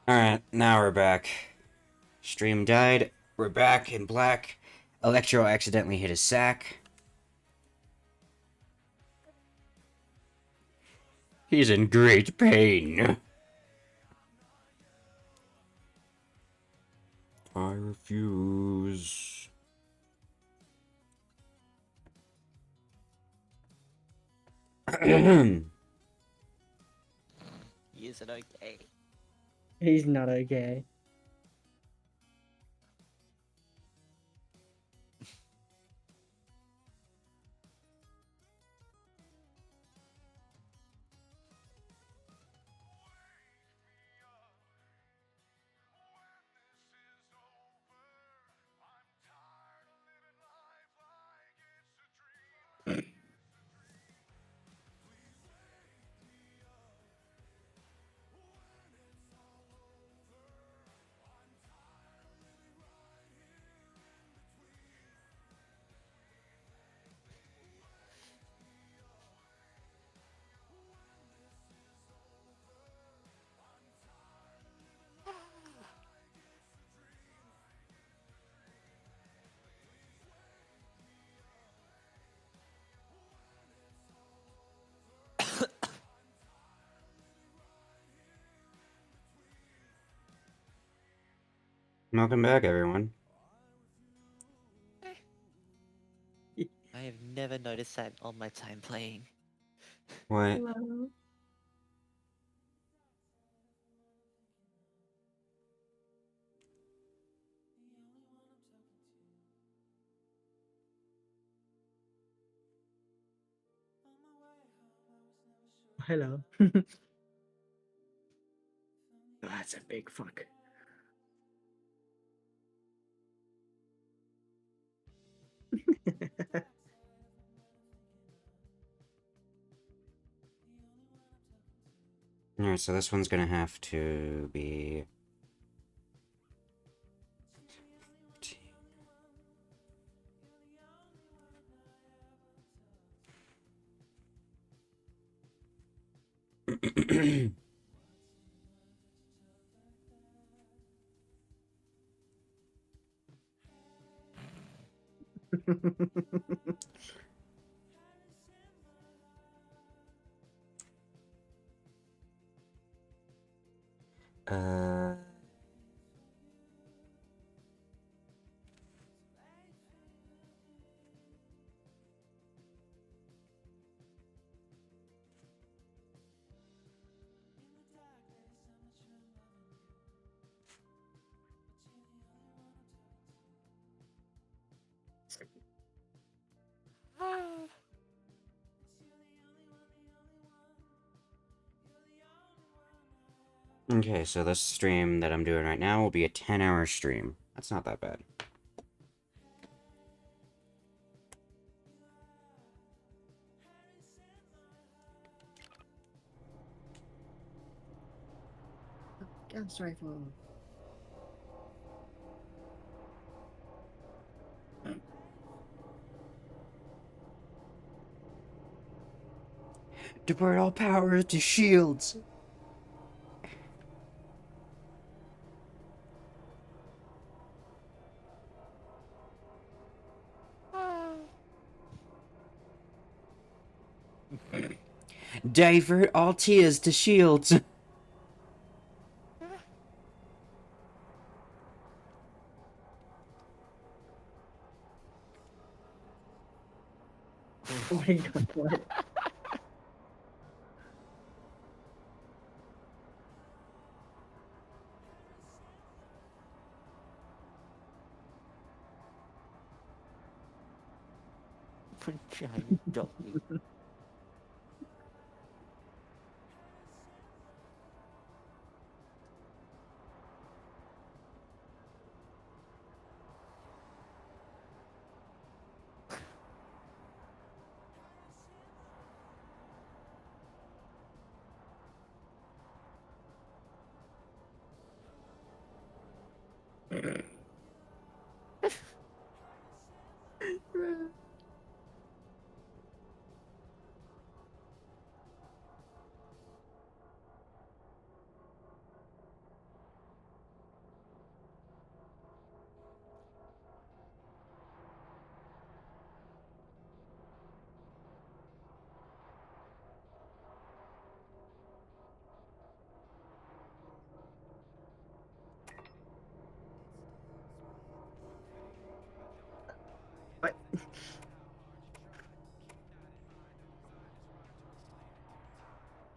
Alright, now we're back. Stream died. We're back in black. Electro accidentally hit his sack. He's in great pain. I refuse. Is it okay? He's not okay. Welcome back, everyone. I have never noticed that on my time playing. What? Hello. Hello. That's a big fuck. Alright, so this one's gonna have to be... uh... Okay, so this stream that I'm doing right now will be a 10-hour stream. That's not that bad. Gas rifle. Divert all power to shields! Divert all tears to shields! Oh my god, what? Giant doggy.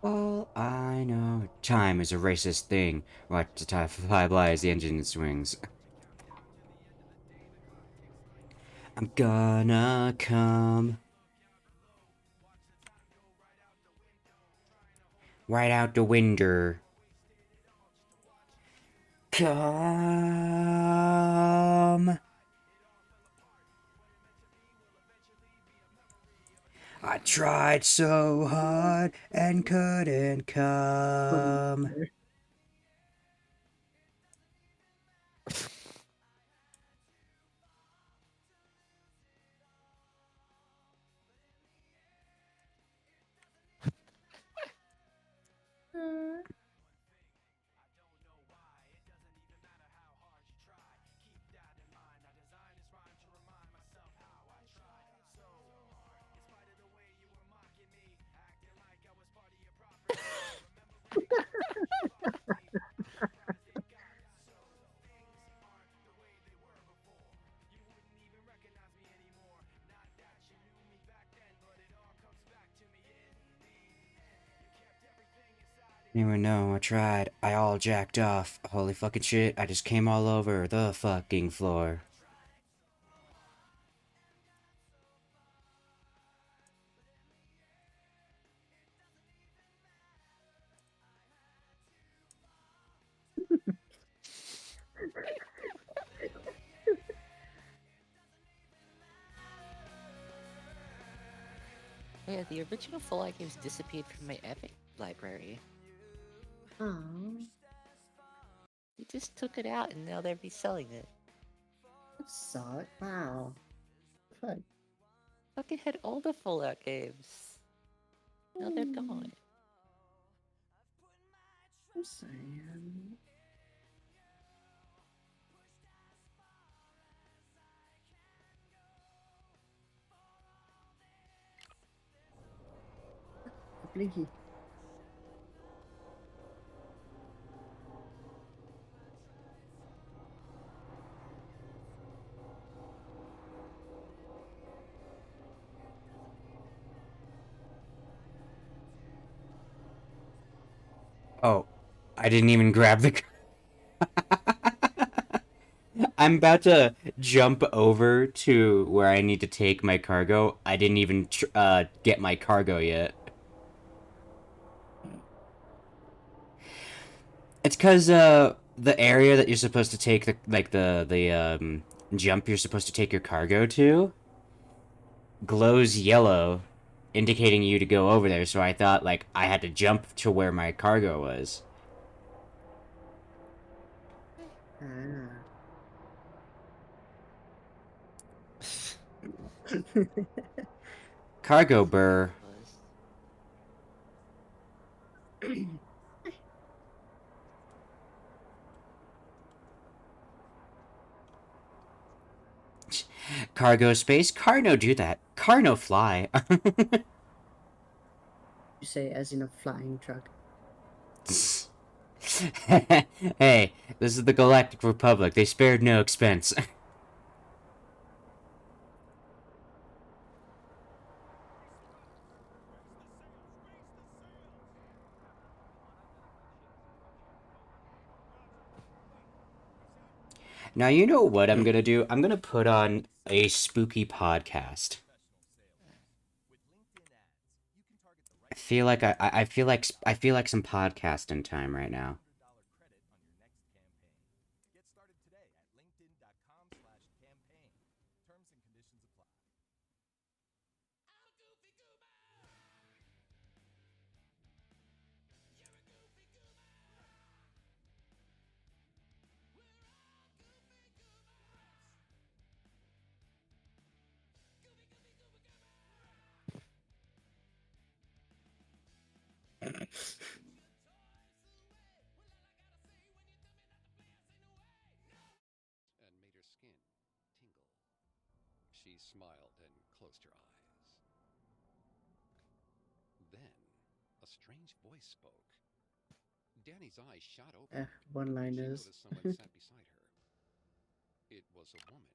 All I know, time is a racist thing. Watch the time fly by as the engine swings. I'm gonna come right out the window. Come. I tried so hard and couldn't come. Anyone know I tried. I all jacked off. Holy fucking shit, I just came all over the fucking floor. Yeah, the original Fallout games disappeared from my Epic library. Oh, They just took it out and now they're reselling it. that sucked. Wow. Fuck. Fucking had all the Fallout games. Now they're gone. I'm saying. Blinky. Oh, I didn't even grab the. I'm about to jump over to where I need to take my cargo. I didn't even get my cargo yet. It's because the area that you're supposed to take the jump you're supposed to take your cargo to glows yellow, indicating you to go over there. So I thought like I had to jump to where my cargo was. Ah. Cargo burr. Cargo space. Car no do that. Car no fly. You say as in a flying truck. Hey, this is the Galactic Republic. They spared no expense. Now you know what I'm gonna do? I'm gonna put on a spooky podcast. I feel like some podcasting time right now. And made her skin tingle. She smiled and closed her eyes. Then, a strange voice spoke. Danny's eyes shot open. She One-liners. noticed someone sat beside her. It was a woman.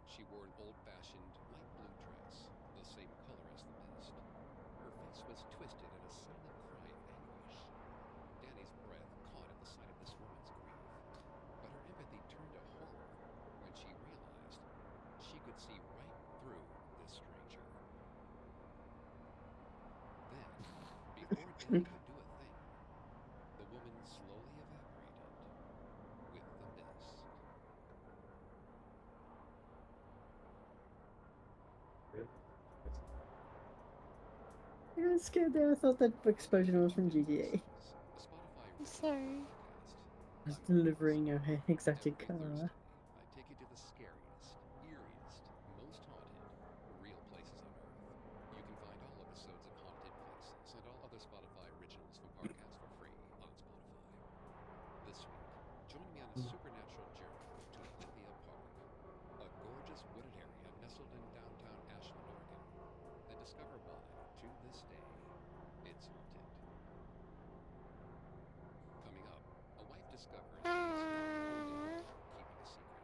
She wore an old-fashioned light blue dress, the same color as the mist. Her face was twisted in a silent cry of could not do a thing. The woman slowly evaporated with the mist. I got scared there. I thought that explosion was from GTA. A Spotify I'm sorry. podcast. I was I'm delivering a exotic Every car. Thursday, I take you to the scariest, eeriest, most haunted, real places on Earth. You can find all episodes of Haunted Places and all other Spotify originals from podcasts for free on Spotify. This week, join me on a supernatural journey to Lithia Park, a gorgeous wooded area nestled in downtown Ashland, Oregon, and discover why, to this day, it's haunted. Coming up, a wife discovers that it's not only her keeping a secret.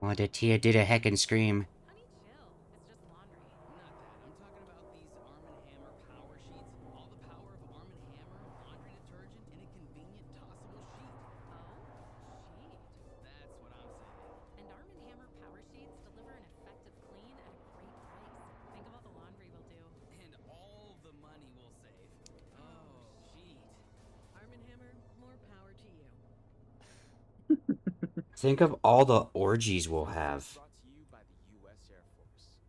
Well, the Tia did a heckin' scream. Honey, chill. It's just laundry. Not that. I'm talking about these Arm & Hammer power sheets. All the power of Arm & Hammer laundry detergent in a convenient tossable sheet. Oh, sheet. That's what I'm saying. And Arm & Hammer power sheets deliver an effective clean at a great price. Think of all the laundry we'll do. And all the money we'll save. Oh, sheet. Arm & Hammer, more power to you. Think of all the orgies we'll have. Brought to you by the U.S. Air Force.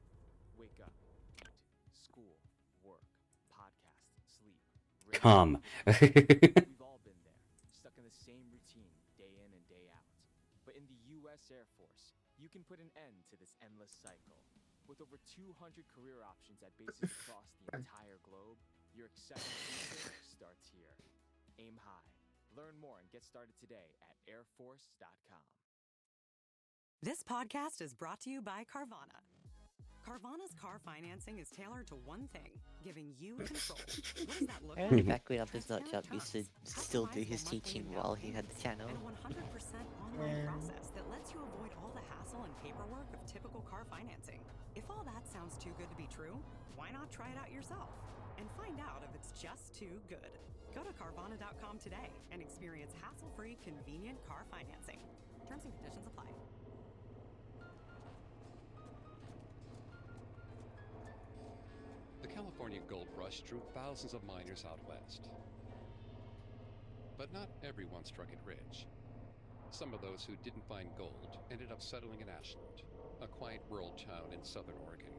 Wake up, eat, school, work, podcast, sleep. relax. Come. We've all been there, stuck in the same routine day in and day out. But in the U.S. Air Force, you can put an end to this endless cycle. With over 200 career options at bases across the entire globe, your exciting future starts here. Aim high. Learn more and get started today at airforce.com. This podcast is brought to you by Carvana. Carvana's car financing is tailored to one thing, giving you control. What does that look I like? remember back when up his nut job Transparent used to terms, still do his customizable monthly teaching account while he had the channel. and 100% online Yeah. process that lets you avoid all the hassle and paperwork of typical car financing. If all that sounds too good to be true, why not try it out yourself and find out if it's just too good? Go to Carvana.com today and experience hassle-free, convenient car financing. Terms and conditions apply. The California gold rush drew thousands of miners out west. But not everyone struck it rich. Some of those who didn't find gold ended up settling in Ashland, a quiet rural town in southern Oregon.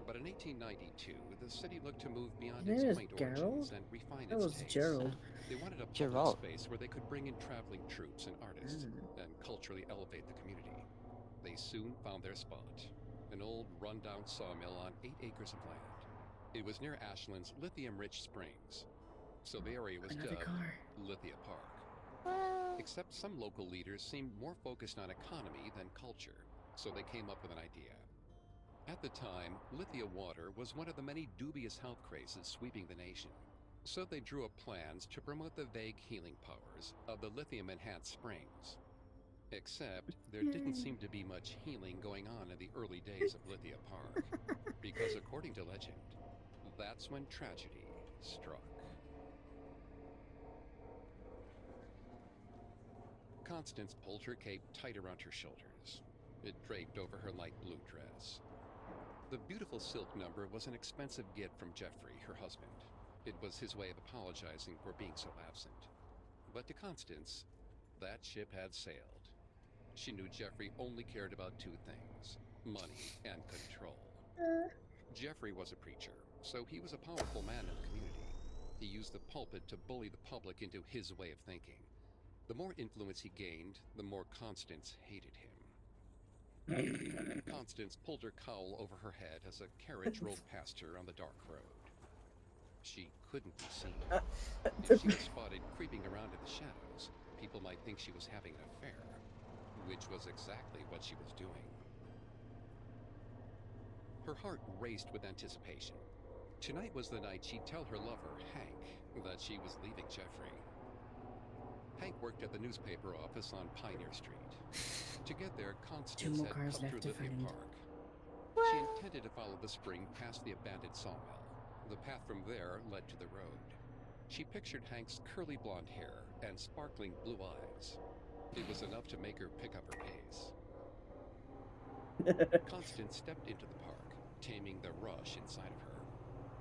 But in 1892, the city looked to move beyond His its name is quaint Gerald? origins and refine That its was tastes. Gerald. They wanted a public Gerald. space where they could bring in traveling troops and artists and culturally elevate the community. They soon found their spot, an old rundown sawmill on 8 acres of land. It was near Ashland's lithium-rich springs, so the area was Another dubbed car. Lithia Park. Except some local leaders seemed more focused on economy than culture, so they came up with an idea. At the time, Lithia water was one of the many dubious health crazes sweeping the nation. So they drew up plans to promote the vague healing powers of the lithium-enhanced springs. Except there didn't seem to be much healing going on in the early days of Lithia Park, because according to legend, that's when tragedy struck. Constance pulled her cape tight around her shoulders. It draped over her light blue dress. The beautiful silk number was an expensive gift from Jeffrey, her husband. It was his way of apologizing for being so absent. But to Constance, that ship had sailed. She knew Jeffrey only cared about two things: money and control. Jeffrey was a preacher, so he was a powerful man in the community. He used the pulpit to bully the public into his way of thinking. The more influence he gained, the more Constance hated him. Constance pulled her cowl over her head as a carriage rolled past her on the dark road. She couldn't be seen. If she was spotted creeping around in the shadows, people might think she was having an affair, which was exactly what she was doing. Her heart raced with anticipation. Tonight was the night she'd tell her lover, Hank, that she was leaving Jeffrey. Hank worked at the newspaper office on Pioneer Street. To get there, Constance more had cars cut left through to Lithia find. Park. She intended to follow the spring past the abandoned sawmill. The path from there led to the road. She pictured Hank's curly blonde hair and sparkling blue eyes. It was enough to make her pick up her pace. Constance stepped into the park, taming the rush inside of her.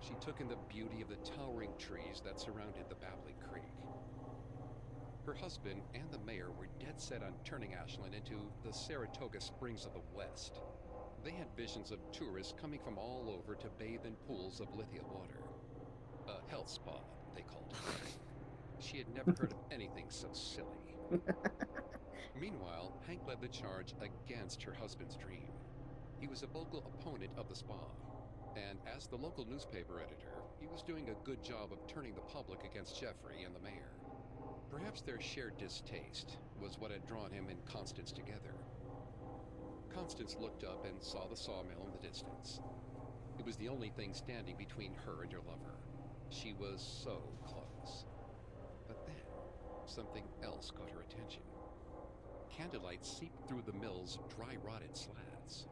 she took in the beauty of the towering trees that surrounded the babbling creek. Her husband and the mayor were dead set on turning Ashland into the Saratoga Springs of the West. They had visions of tourists coming from all over to bathe in pools of lithia water. A health spa, they called it. She had never heard of anything so silly. Meanwhile, Hank led the charge against her husband's dream. He was a vocal opponent of the spa, and as the local newspaper editor, he was doing a good job of turning the public against Jeffrey and the mayor. Perhaps their shared distaste was what had drawn him and Constance together. Constance looked up and saw the sawmill in the distance. It was the only thing standing between her and her lover. She was so close. But then, something else caught her attention. Candlelight seeped through the mill's dry-rotted slats.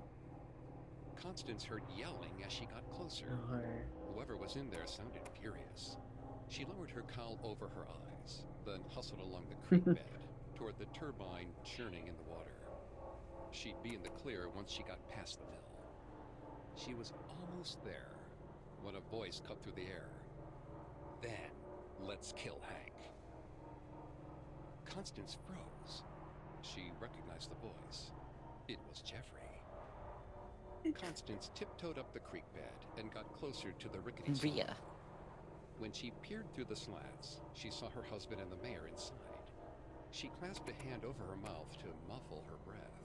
Constance heard yelling as she got closer. No. Whoever was in there sounded furious. She lowered her cowl over her eyes, then hustled along the creek bed toward the turbine churning in the water. She'd be in the clear once she got past the mill. She was almost there when a voice cut through the air. Then, let's kill Hank. Constance froze. She recognized the voice. It was Jeffrey. Constance tiptoed up the creek bed and got closer to the rickety Rhea. sawmill. When she peered through the slats, she saw her husband and the mayor inside. She clasped a hand over her mouth to muffle her breath.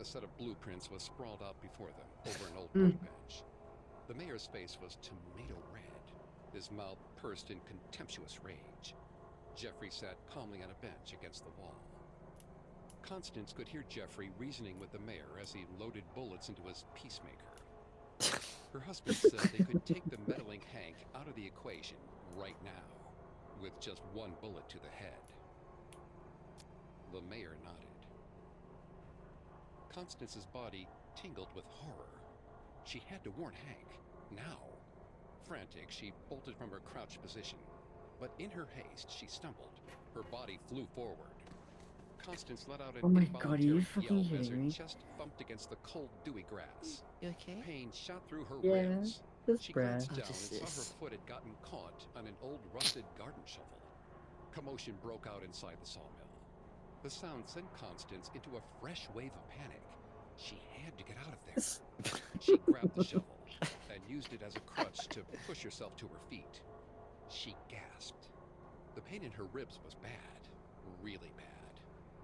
A set of blueprints was sprawled out before them over an old workbench. The mayor's face was tomato red. His mouth pursed in contemptuous rage. Jeffrey sat calmly on a bench against the wall. Constance could hear Jeffrey reasoning with the mayor as he loaded bullets into his peacemaker. Her husband said they could take the meddling Hank out of the equation right now, with just one bullet to the head. The mayor nodded. Constance's body tingled with horror. She had to warn Hank, now. Frantic, she bolted from her crouched position, but in her haste, she stumbled. Her body flew forward. Constance let out an Oh my god, are you involuntary fucking yell as her kidding me? chest thumped against the cold, dewy grass. You okay? Pain shot through her Yeah, ribs. just She breath. glanced Oh, down and just saw her this. foot had gotten caught on an old rusted garden shovel. Commotion broke out inside the sawmill. The sound sent Constance into a fresh wave of panic. She had to get out of there. She grabbed the shovel and used it as a crutch to push herself to her feet. She gasped. The pain in her ribs was bad, really bad.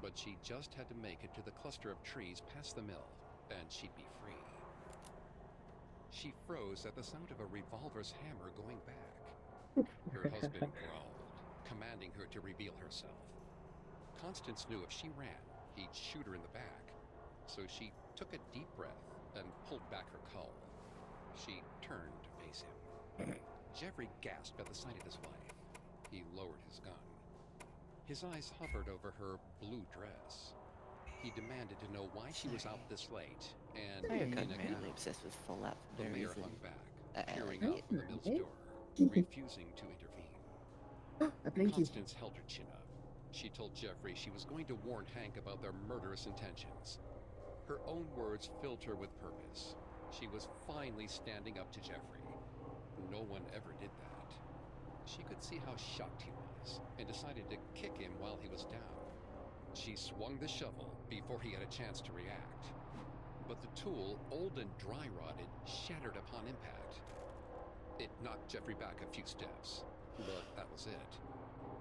But she just had to make it to the cluster of trees past the mill, and she'd be free. She froze at the sound of a revolver's hammer going back. Her husband growled, commanding her to reveal herself. Constance knew if she ran, he'd shoot her in the back, so she took a deep breath and pulled back her cowl. She turned to face him. Jeffrey gasped at the sight of his wife. He lowered his gun. His eyes hovered over her blue dress. He demanded to know why she was out this late, and Mayor in got a randomly gown. obsessed with Fallout The for no mayor reason. hung back, I peering like out it. from the mill's Right? door, refusing to intervene. Thank you. Constance held her chin up. She told Jeffrey she was going to warn Hank about their murderous intentions. Her own words filled her with purpose. She was finally standing up to Jeffrey. No one ever did that. She could see how shocked he was, and decided to kick him while he was down. She swung the shovel before he had a chance to react. But the tool, old and dry-rotted, shattered upon impact. It knocked Jeffrey back a few steps, but that was it.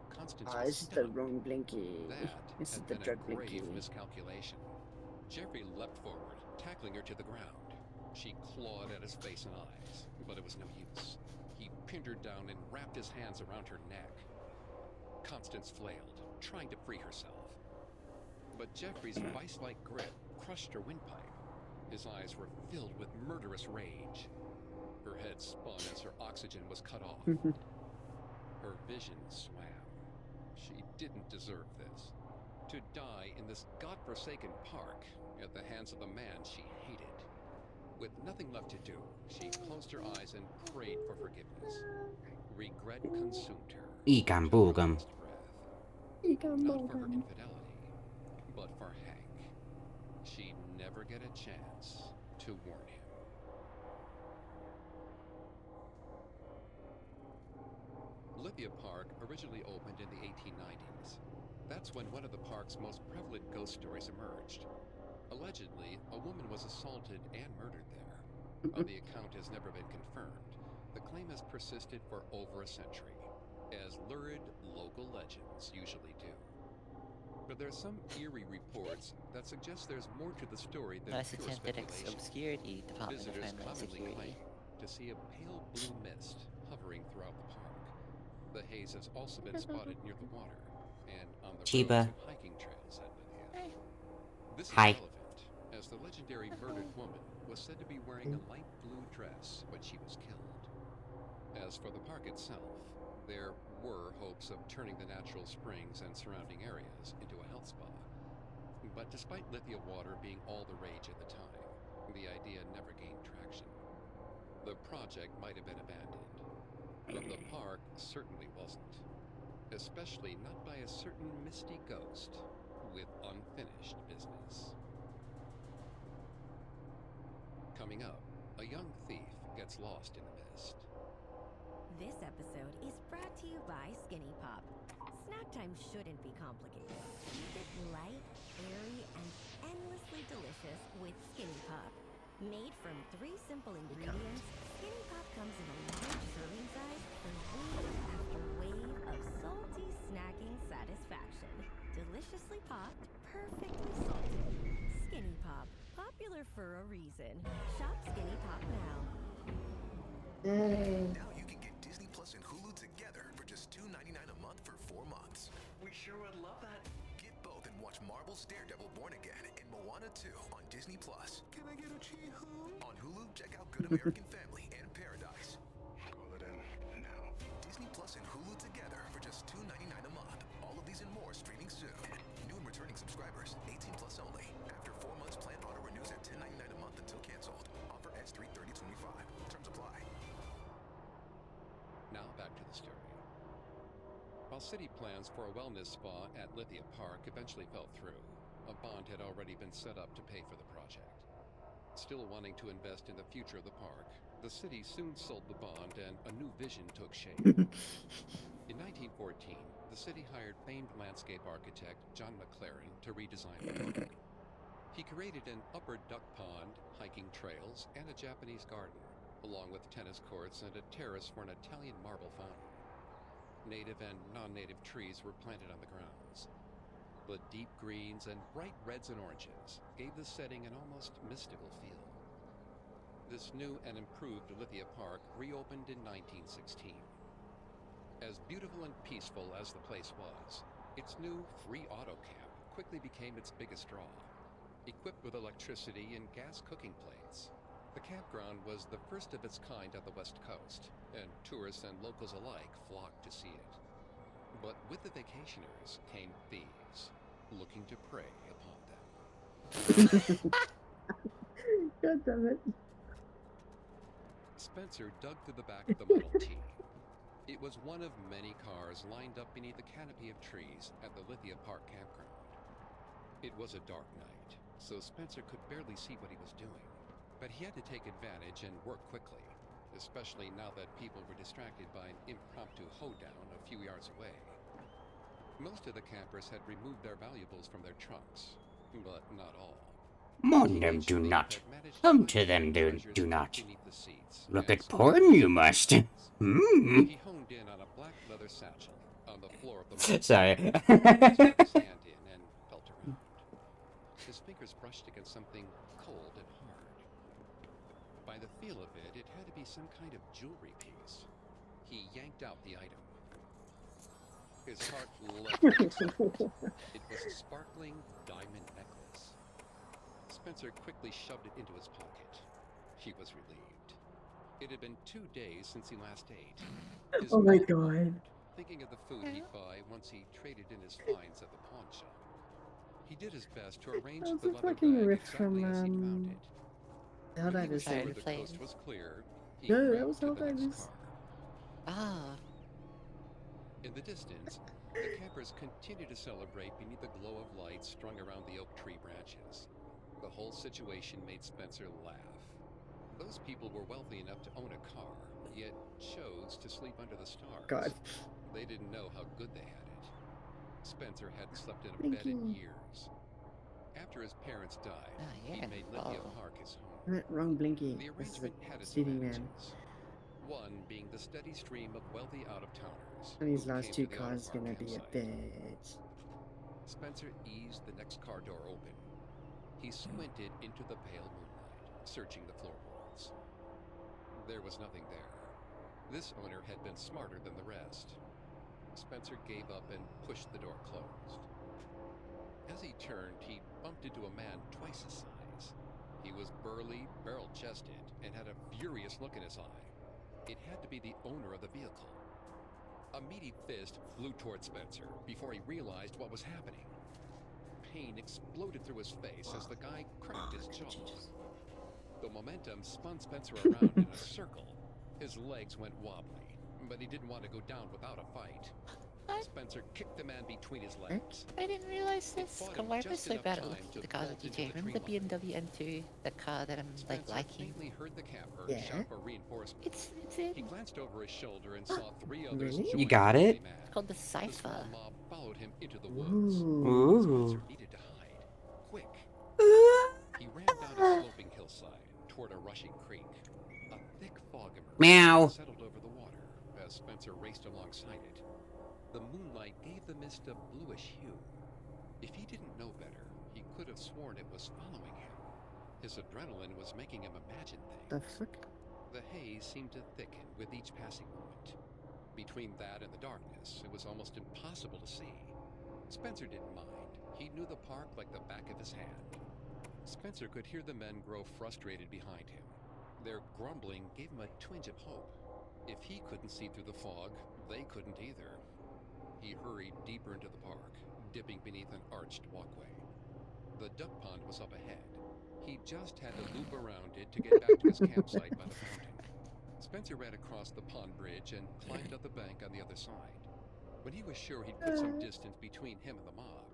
Constance was It's the stunned. wrong blinky. That It's had the been drug a grave blinky. miscalculation. Jeffrey leapt forward, tackling her to the ground. She clawed at his face and eyes, but it was no use. He pinned her down and wrapped his hands around her neck. Constance flailed, trying to free herself. But Jeffrey's vice-like grip crushed her windpipe. His eyes were filled with murderous rage. Her head spun as her oxygen was cut off. Her vision swam. She didn't deserve this. To die in this godforsaken park at the hands of the man she hated. With nothing left to do, she closed her eyes and prayed for forgiveness. Regret consumed her. Ikam to her boogam. last breath. Not for her infidelity, but for Hank. She'd never get a chance to warn him. Lithia Park originally opened in the 1890s. That's when one of the park's most prevalent ghost stories emerged. Allegedly, a woman was assaulted and murdered there. While the account has never been confirmed, the claim has persisted for over a century, as lurid local legends usually do. But there are some eerie reports that suggest there's more to the story than Nice pure attempt at speculation. obscurity, Department of Visitors Homeland commonly Security. claim to see a pale blue mist hovering throughout the park. The haze has also been spotted near the water and on the Chiba. roads and hiking trails at Lithia. This is Hi. relevant, as the legendary murdered woman was said to be wearing a light blue dress when she was killed. As for the park itself, there were hopes of turning the natural springs and surrounding areas into a health spa. But despite Lithia water being all the rage at the time, the idea never gained traction. The project might have been abandoned, but the park certainly wasn't. Especially not by a certain misty ghost with unfinished business. Coming up, a young thief gets lost in the mist. This episode is brought to you by Skinny Pop. Snack time shouldn't be complicated. Keep it light, airy, and endlessly delicious with Skinny Pop. Made from 3 simple ingredients, Skinny Pop comes in a large serving size for wave after wave of salty snacking satisfaction. Deliciously popped, perfectly salted. Skinny Pop, popular for a reason. Shop Skinny Pop now. Yay. Now you can get Disney Plus and Hulu together for just $2.99 a month for 4 months. We sure would love that. Get both and watch Marvel's Daredevil Born Again and Moana 2 on Disney Plus. Can I get a Chee-hoo? On Hulu, check out Good American Family and Paradise. Call it in now. Disney Plus and Hulu together for just $2.99 a month. All of these and more streaming soon. New and returning subscribers, 18 plus only. After 4 months, plan auto renews at $10.99 a month until canceled. Offer ends 3/30/25. Terms apply. Now back to the story. While city plans for a wellness spa at Lithia Park eventually fell through, a bond had already been set up to pay for the project. Still wanting to invest in the future of the park, the city soon sold the bond and a new vision took shape. In 1914, the city hired famed landscape architect John McLaren to redesign the park. He created an upper duck pond, hiking trails, and a Japanese garden, along with tennis courts and a terrace for an Italian marble fountain. Native and non-native trees were planted on the grounds. The deep greens and bright reds and oranges gave the setting an almost mystical feel. This new and improved Lithia Park reopened in 1916. As beautiful and peaceful as the place was, its new free auto camp quickly became its biggest draw. Equipped with electricity and gas cooking plates, the campground was the first of its kind on the West Coast, and tourists and locals alike flocked to see it. But with the vacationers came thieves, looking to prey upon them. God damn it. Spencer dug through the back of the Model T. It was one of many cars lined up beneath a canopy of trees at the Lithia Park campground. It was a dark night, so Spencer could barely see what he was doing. But he had to take advantage and work quickly, especially now that people were distracted by an impromptu hoedown a few yards away. Most of the campers had removed their valuables from their trunks, but not all. Mourn them do not. Come to them do not. Beneath the seats Look and at porn you must. Hmm. He honed in on a black leather satchel on the floor of the Model T. Sorry. He stuck his hand in and felt around. His fingers brushed against something cold and hard. By the feel of it, it had to be some kind of jewelry piece. He yanked out the item. His heart leapt with excitement. It was a sparkling diamond necklace. Spencer quickly shoved it into his pocket. He was relieved. It had been 2 days since he last ate. His Oh my mind god. wandered, thinking of the food he'd buy once he traded in his finds at the pawn shop. He did his best to arrange That was the a leather fucking bag riff exactly from, as he'd found it. When he Helldivers was sure did. the Playing. coast was clear, he No, that grabbed was to the next Helldivers. car. Ah, In the distance, the campers continued to celebrate beneath the glow of lights strung around the oak tree branches. The whole situation made Spencer laugh. Those people were wealthy enough to own a car, yet chose to sleep under the stars. God. They didn't know how good they had it. Spencer hadn't slept in a bed in Blinky. years. After his parents died, Ah, he yeah, made Lydia oh. Park his home. Wrong Blinky. The This is a arrangement had its sleeping man. advantages. One being the steady stream of wealthy out-of-towners. And these who last came two to the cars auto park gonna be a campsite. bitch. Spencer eased the next car door open. He squinted into the pale moonlight, searching the floorboards. There was nothing there. This owner had been smarter than the rest. Spencer gave up and pushed the door closed. As he turned, he bumped into a man twice his size. He was burly, barrel-chested, and had a furious look in his eye. It had to be the owner of the vehicle. A meaty fist flew toward Spencer before he realized what was happening. Pain exploded through his face as the guy cracked his jaw. The momentum spun Spencer around in a circle. His legs went wobbly, but he didn't want to go down without a fight. What? Spencer kicked the man between his legs. I didn't realize It this. bought God, him why am I just so enough bad at time looking to at the cars vault at into GTA? the Remember the tree line. BMW M2? The car that I'm like Spencer liking? faintly heard the camper Yeah. shout for reinforcements. It's in. He glanced over his shoulder and saw three others Really? join You got the it? burly man. It's called the The small Cypher. mob followed him into the woods. Ooh. Spencer Ooh. needed to hide. Quick. He ran down a sloping hillside toward a rushing creek. A thick fog emerged Meow. and settled over the water as Spencer raced alongside it. The moonlight gave the mist a bluish hue. If he didn't know better, he could have sworn it was following him. His adrenaline was making him imagine The things. fuck? The haze seemed to thicken with each passing moment. Between that and the darkness, it was almost impossible to see. Spencer didn't mind. He knew the park like the back of his hand. Spencer could hear the men grow frustrated behind him. Their grumbling gave him a twinge of hope. If he couldn't see through the fog, they couldn't either. He hurried deeper into the park, dipping beneath an arched walkway. The duck pond was up ahead. He just had to loop around it to get back to his campsite by the fountain. Spencer ran across the pond bridge and climbed up the bank on the other side. When he was sure he'd put some distance between him and the mob,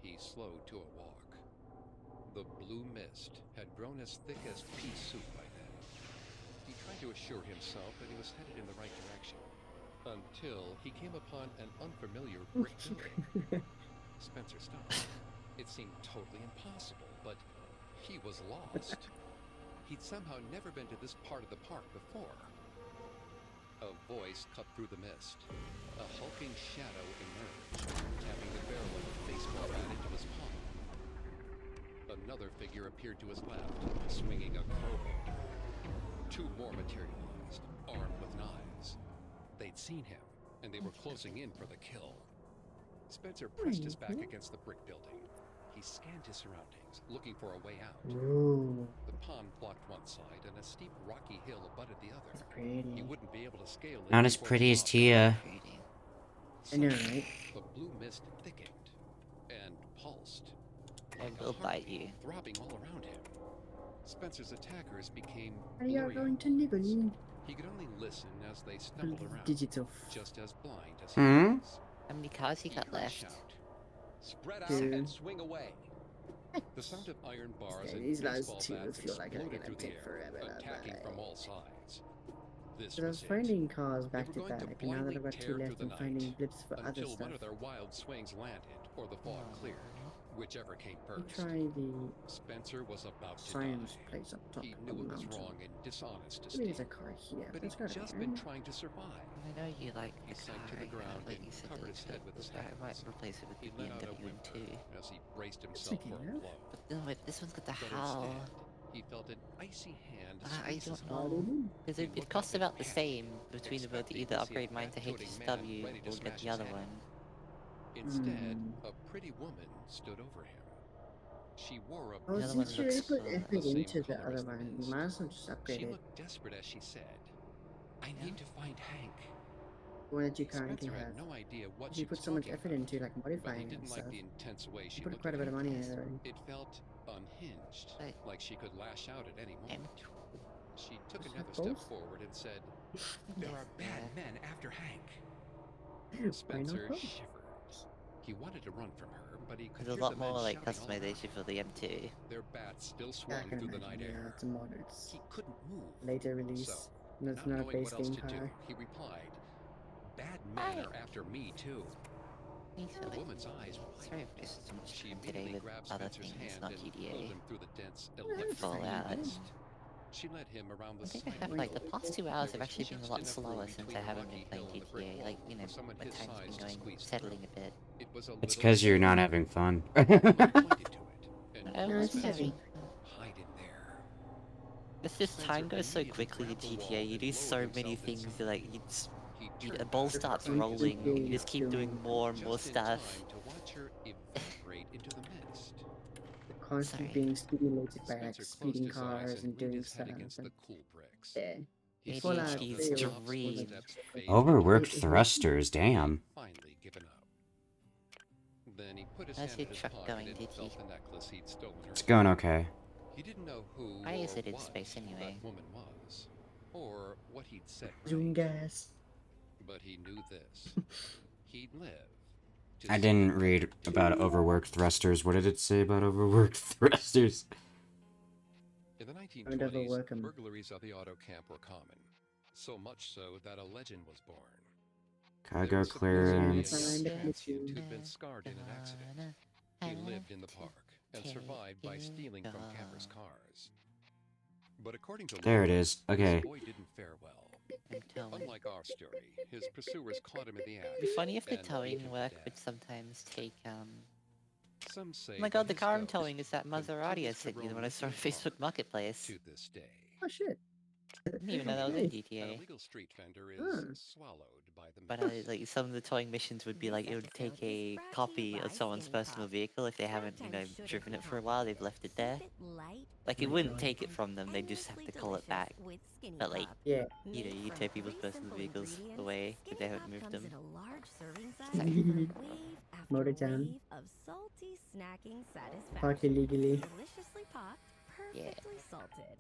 he slowed to a walk. The blue mist had grown as thick as pea soup by then. He tried to assure himself that he was headed in the right direction, until he came upon an unfamiliar brick building. Spencer stopped. It seemed totally impossible, but he was lost. He'd somehow never been to this part of the park before. A voice cut through the mist. A hulking shadow emerged, tapping the barrel of a baseball bat into his palm. Another figure appeared to his left, swinging a crowbar. Two more materialized, armed with knives. They'd seen him, and they were closing in for the kill. Spencer pressed his back against the brick building. He scanned his surroundings, looking for a way out. Ooh. The pond blocked one side, and a steep rocky hill abutted the other. It's pretty. He wouldn't be able to scale it. Not as before pretty the as fog Tia. Pretty. I know, Suddenly, right? the blue mist thickened and pulsed. I like a will bite heartbeat you. throbbing all around him. Spencer's attackers became Are you blurry going to nibble? outlines. He could only listen as they stumbled around, Digital. just as blind as he Hmm? was. How many cars you He got heard a left? shout. Spread out Dude. and swing away. The sound of iron bars Yeah, and these last baseball two bats feel like they're exploded gonna through the take air, forever to attacking buy. from all sides. This But I was was it. finding cars back were to going to back, and now that blindly I've got two tear left, through I'm the finding night blips for other until stuff. one of their wild swings landed or the fog cleared, whichever came You first. try the Spencer was about to science die. place up top He of knew the it was mountain. wrong and dishonest to Maybe there's steal, a car here. but There's he'd gotta just be been one. trying to survive. I know you like He the sank car, to the ground but and you said covered that his head with his I might hands. replace it with He the let out a BMW whimper M2. as he braced himself okay for a enough. blow. But then wait, this one's got the But howl. instead, he felt an icy hand I squeeze his don't arm. know. Because He it looked costs up in about the panic, same between the both to expecting either to see a upgrade mine to fat-toting man HSW ready to or get smash the his other head one. in. Instead, Hmm. a pretty woman stood over him. She wore a Oh, The other blue one since you looks, put uh, effort the same into the color other as the one, you mist. might as well just upgrade She it. looked desperate as she said, "I Yeah. need to find Hank." The one that you currently Spencer have. had no idea what If she you was put so much talking effort about, into like but he modifying and didn't like stuff. the intense way she You put looked quite a at bit of him. money in it already. It felt unhinged, Right. like she could lash out at any moment. M2. She took Just another have step both? forward and said, There Yes, are bad men after Hank. Why not Spencer both? shivered. He wanted to run from her, but he could There's a hear lot the men more like shouting all around. customization for the M2. Their bats still Yeah, I swung can through the imagine. night Yeah, air. it's a mod. It's He couldn't move. later release. So That's Not not a knowing base what else game to do, car. he replied, "Bad men are after me too." Me The too. woman's eyes Sorry widened. if so much She time today immediately with grabbed other Spencer's things, hand not and pulled GTA. him through the dense That's electric Fallout. mist. She led him around the I think side I have of like the the building. past 2 hours There have was actually been a just lot enough slower room since between I the haven't rocky been playing hill and the brick GTA. wall Like, you know, for someone my his time's been size to going squeeze settling through. a bit. It was a It's little because you're not scary. having fun. He pointed to it and I told No, was it's Spencer, heavy. having. "Hide in there." It's just Spencer time goes so immediately quickly in grabbed the GTA. rope You and do lowered so many himself things. inside. Like He a turned ball back to the starts Constant highway rolling. You just keep doing doing more and more just in stuff. time to watch her evaporate into the mist. Constant Sorry. being stimulated by like Spencer closed speeding his eyes cars and and leaned doing his head stuff. against the And cool bricks. yeah. He Fallout smiled as 3 3 the was dream. footsteps faded into Overworked the thrusters, He had damn. finally given up. Then he put his How's hand your in his truck pocket going, and Digi? felt the necklace he'd stolen her. It's going okay. He didn't know who Why is or it in what space anyway? that woman was, or what he'd set Zoom right. gas. But he knew this: he'd live. To I see didn't another read day. about overworked thrusters. What did it say about overworked thrusters? In the Don't 1920s, overwork 'em. burglaries of the auto camp were common. So much so that a legend was born. There Cargo was supposed to be a young clearance. transient who'd been scarred in an accident. He lived in the park and survived by stealing from campers' cars. But according to There it locals, is. Okay. this boy didn't fare well. I'm towing. Unlike our story, his pursuers caught him in the act. It'd be funny if the and beat towing him work to would death. sometimes take Some say Oh my god, that the his car I'm ghost towing is that Maserati I continues to sent you roam when I saw on Ripley Facebook Park Marketplace. to this day. Oh shit. I didn't even know that was in Hey. An GTA. illegal street vendor is Huh. swallowed by the But mist. like some of the towing missions would be This like it would take episode is a brought to you copy by of someone's Skinny personal Pop. vehicle if they haven't, Sometimes shouldn't driven be it for a while, they've left it there. Keep it light, Like it My wouldn't God. take it from them, they just have to endlessly call it delicious back. with Skinny But like, Pop. Yeah. you Made you from take people's 3 personal simple vehicles ingredients, away if Skinny they haven't Pop moved comes them. in a large serving size Sorry. for wave after Motor-chan. wave of salty snacking satisfaction. Park illegally. Deliciously popped, Yeah. perfectly salted.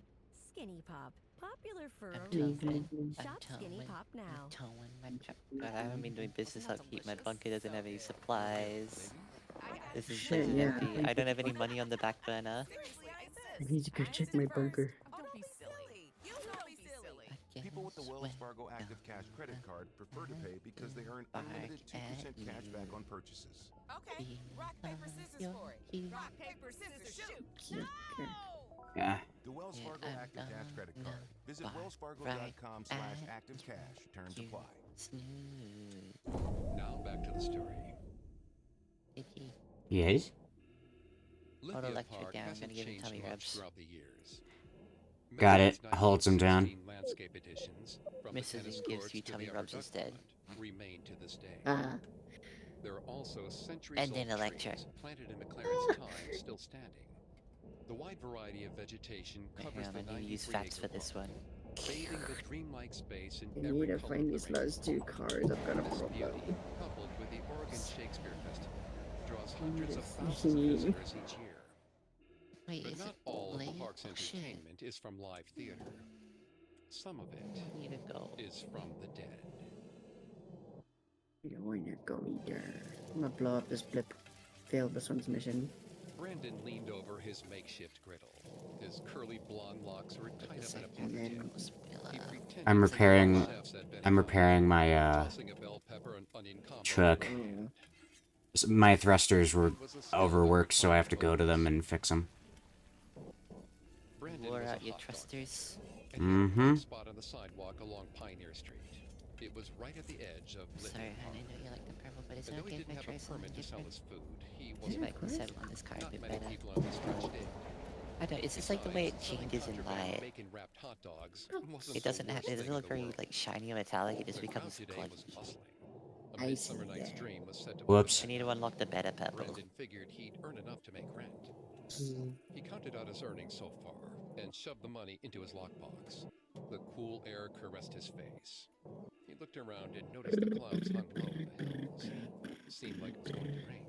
Skinny Pop, popular for I'm a towing. reason. I'm Shop Skinny towing. Pop now. I'm towing my truck. God, I haven't been doing business upkeep. My bunker doesn't have any supplies. This is Shit, like yeah. empty. I don't have any money on the back burner. I need to go check my bunker. Don't be silly. You don't be silly. I People with the guess Wells when Fargo Active Cash credit card prefer to pay because they earn unlimited 2% cash back on purchases. Okay, rock, paper, scissors for it. Rock, paper, scissors, shoot. Okay. Yeah. The Wells Fargo Active Cash credit card. Visit wellsfargo.com/activecash. Terms apply. Snooze. Now back to the story. Itchy. Yes? Auto Lithia electric Park down, I'm hasn't gonna give him changed tummy much rubs. throughout the years. Got Many it. of its Holds him down. 1916 landscape additions, from the Mrs. tennis and gives courts you to tummy the rubs aqueduct instead. pond, remain to this day. Ah. There are also centuries And old then electric. trees planted in McLaren's time still standing. The wide variety of vegetation covers Hang on, the I need to use 93 fats acre for this park, one. bathing the dreamlike space in I every need to color find of these the last rainbow. 2 cars. I've got a This problem. beauty, coupled with the Oregon Shakespeare Festival, draws hundreds of Yes. thousands of visitors each year. Wait, But is not it all of the late? park's Oh, shit. entertainment is from live theater. Some of it I need to go. is from the dead. You wanna go either. I'm gonna blow up this blip. Failed this one's mission. Brandon leaned over his makeshift griddle. His curly blonde locks were tied up in a And then- ponytail. He pretended I'm to repairing- be the chefs at Benny I'm repairing Hill, my, tossing a bell pepper and onion combo truck. in one hand. My thrusters were It was a skill that overworked, so I have to required go to them focus. and fix them. Brandon Wore was out a your hot dog trusters. and he had a Mhm. parked spot on the sidewalk along Pioneer Street. It was right at the edge of Lithia Sorry, Park. honey, I know you like the purple, but is it And though he okay if didn't I have try a something permit to sell different? his food, he See wasn't if I can settle on this car a Not bit many better. people on the stretch did. I don't, it's just like the way it Besides, selling changes in contraband light. bacon-wrapped hot dogs wasn't It the doesn't have, worst it doesn't thing in look the very world. like shiny or metallic, it just The crowd becomes today was cloggy. bustling. A I Midsummer see Night's that. Dream was set to Whoops. I need to unlock the better purple. Brandon figured he'd earn enough to make rent. Hmm. He counted out his earnings so far and shoved the money into his lockbox. The cool air caressed his face. He looked around and noticed the clouds hung low in the hills. Seemed like it was going to rain.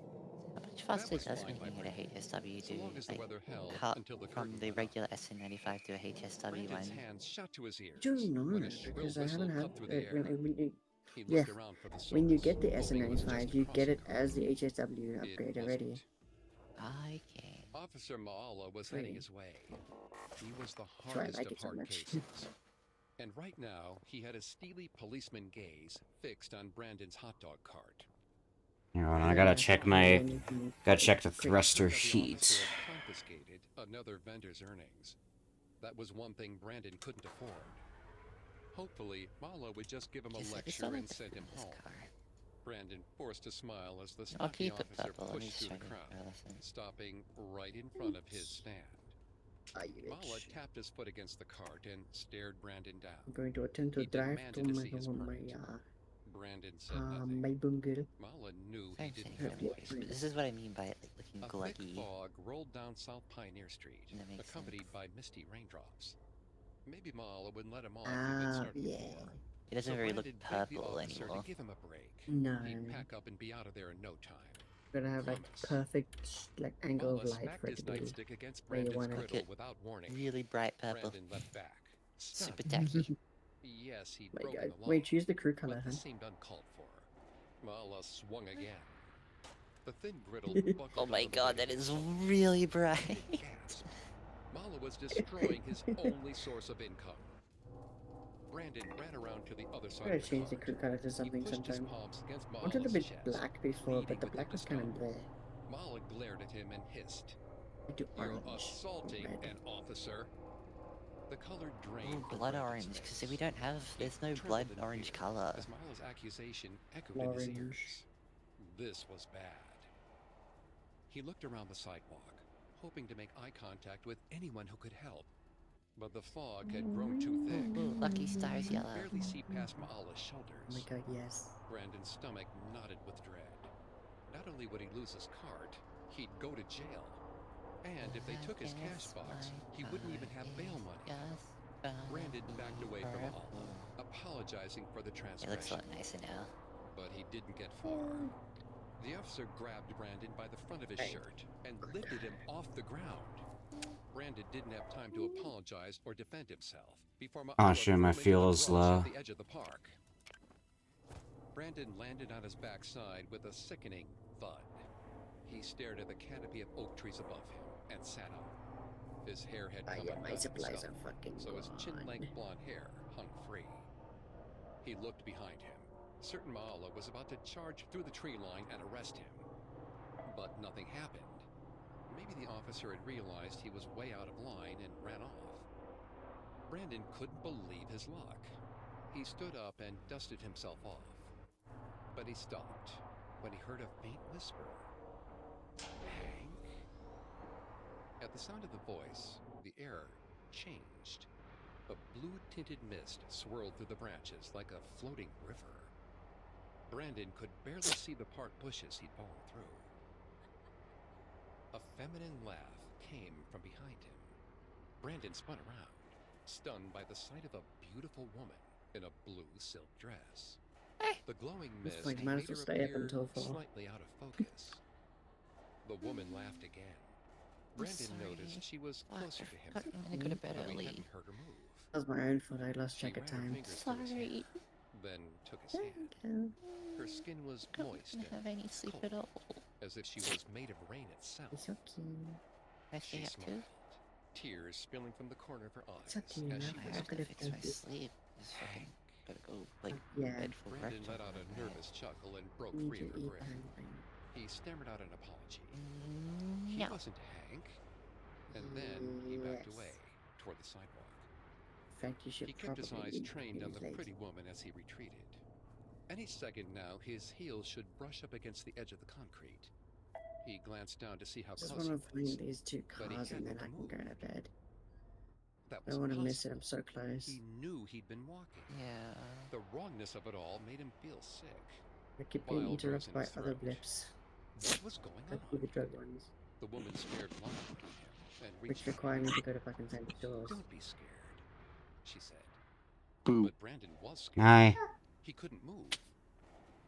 How much That faster was does fine by when you get a Brandon, HSW so do? long as the Like, weather held cut until the from curtain the went regular up. SN95 to a HSW Brandon's one. hands shot to his ears I don't know when a that shrill because I whistle haven't had cut through the air. when you He yeah, looked around for the source, when you get the hoping it was just SN95, a you get it crossing guard. as the HSW It upgrade already. wasn't. Okay. Officer Maala was Really? heading his way. He was the why I hardest like of it so hard much. cases. And right now, he had a steely policeman gaze fixed on Brandon's hot dog cart. Here, hold on, I Yeah, gotta check and my... then you can Gotta check the quick- thruster Turned out the officer sheet. had confiscated another vendor's earnings. That was one thing Brandon couldn't afford. Hopefully, Marla would just give him a Guess I lecture saw and the send him this home. car. Brandon forced a smile as the I'll stocky keep it officer purple. Let me pushed just through try the to crowd, listen. stopping right in front of his stand. Marla bitch. tapped his foot against the cart and stared Brandon down. I'm going to attempt to He drive demanded to to my see his home, my permit. Brandon said nothing. my bungle. Marla knew he Thanks didn't anyway, have Yeah, a boys, license. but this is what I mean by it looking A thick gluggy. fog rolled down South Pioneer Street, That makes accompanied sense. by misty raindrops. Maybe Marla wouldn't let him off if it started to yeah. pour. It doesn't So really look Brandon begged the purple officer anymore. to give him a break. No. He'd pack up and be out of there in no time. Gonna have like Promise. perfect like angle of Marla light smacked for it his to be nightstick against where you Brandon's want it. griddle without warning. Really bright purple. Brandon leapt back, stunned. Super tacky. Yes, he'd My broken God. the law. Wait, choose the crew color, But huh? this seemed uncalled for. Marla swung again. The thin griddle buckled Oh my under the god, weight that of is his foot. really bright. He gasped. Marla was destroying his only source of income. Brandon ran around to the other I'm side gonna of the change the cart. crew color to He something pushed his sometime. palms against I wanted a Marla's bit chest, black before, but the pleading with black him was to kind of stop. bleh. Marla glared at him and hissed. I do You're orange. assaulting Red. an officer. The color drained Ooh, from blood Brandon's orange, because face. we don't have, He there's no trembled blood in orange fear color. as Marla's accusation echoed in his Orange. ears. This was bad. He looked around the sidewalk, hoping to make eye contact with anyone who could help. But the fog had grown too thick. Ooh, lucky stars He could yellow. barely see past Maala's Oh my shoulders. God, yes. Brandon's stomach knotted with dread. Not only would he lose his cart, he'd go to jail. And if they took his cash box, he wouldn't even have bail money. Brandon backed away from Maala, apologizing for the It looks a transgression. lot nicer now. But he didn't get far. The officer grabbed Brandon by the front of his shirt and lifted him off the ground. Brandon didn't have time to apologize or defend himself before Maala shit, threw my him into fuel the is brush low. at the edge of the park. Brandon landed on his backside with a sickening thud. He stared at the canopy of oak trees above him and sat up. His hair had come My undone supplies himself, are fucking so his gone. chin-length blonde hair hung free. He looked behind him, certain Maala was about to charge through the tree line and arrest him. But nothing happened. Maybe the officer had realized he was way out of line and ran off. Brandon couldn't believe his luck. He stood up and dusted himself off. But he stopped when he heard a faint whisper. Hank? At the sound of the voice, the air changed. A blue-tinted mist swirled through the branches like a floating river. Brandon could barely see the park bushes he'd fallen through. A feminine laugh came from behind him. Brandon spun around, stunned by the sight of a beautiful woman in a blue silk dress. The glowing mist point, made might her as well stay up appear until 4. slightly out of focus. The woman laughed again. Brandon sorry. noticed she was Fuck, closer to him, I'm gonna go to bed though he early. hadn't heard her move. That was my own fault. I lost She track of ran her time. fingers through his hair, Sorry. then took his hand. Okay. Her skin was I moist don't have and any sleep cold, at all. as if she was made of rain itself. It's okay. I She stay up too? smiled, tears spilling from the corner of her eyes It's up to you as now. she I I'm have gonna to fix my fix it. sleep. Just fucking gotta go, like, Yeah. bed for Brandon breakfast. let out a nervous chuckle and broke You need free to of her eat grip. anything. He stammered out an apology. He No. wasn't Hank. And then he backed Yes. away toward the sidewalk. In fact, you should He kept probably his eyes eat trained on the these pretty later. woman as he retreated. Any second now, his heels should brush up against the edge of the concrete. He glanced down to see how Just close he want to was. find these 2 but he cars and then hadn't I can go to moved. bed. That I was don't want to miss it. impossible. I'm so close. He knew he'd been walking. Yeah. The wrongness of it all made him feel sick. I keep getting Bile rose interrupted in by his other throat. blips. What was going Hopefully the on? drug ones, The woman stared longingly at him and which reached for require him. me to go to fucking Santa Claus. Don't be scared, she said. Boo. But Brandon was scared. Hi. He couldn't move.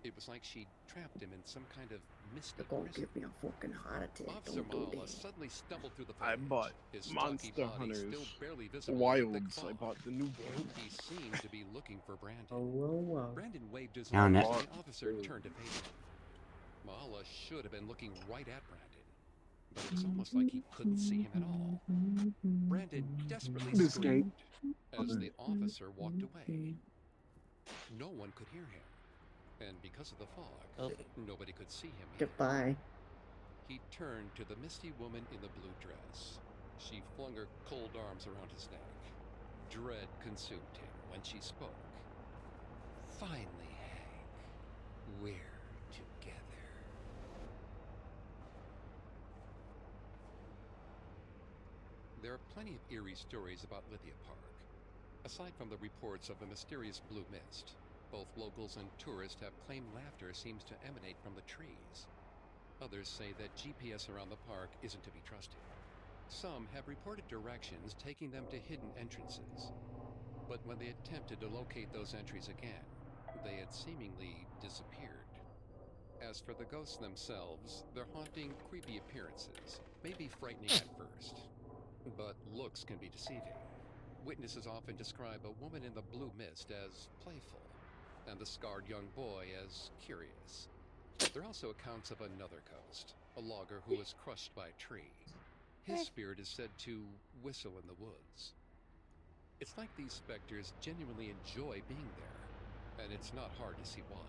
It was like she'd trapped him in some kind of misty They're gonna prison. give me a fucking heart attack. Officer Don't do Mala that. suddenly stumbled through the I foliage, bought his stocky Monster body Hunters still barely visible in the thick Wilds. I fog. bought the new game. He seemed to be looking for Brandon. Oh, whoa, whoa. Brandon waved his Down arms it. and the officer turned to face him. Maala should have been looking right at Brandon. but it was almost like he couldn't see him at all. Brandon desperately This game. screamed as the officer walked away. No one could hear him, and because of the fog, nobody could see him either. Goodbye. He turned to the misty woman in the blue dress. She flung her cold arms around his neck. Dread consumed him when she spoke. Finally, Hank, we're together. There are plenty of eerie stories about Lithia Park. Aside from the reports of a mysterious blue mist, both locals and tourists have claimed laughter seems to emanate from the trees. Others say that GPS around the park isn't to be trusted. Some have reported directions taking them to hidden entrances. But when they attempted to locate those entries again, they had seemingly disappeared. As for the ghosts themselves, their haunting, creepy appearances may be frightening at first, but looks can be deceiving. Witnesses often describe a woman in the blue mist as playful, and the scarred young boy as curious. There are also accounts of another ghost, a logger who was crushed by a tree. His spirit is said to whistle in the woods. It's like these specters genuinely enjoy being there, and it's not hard to see why.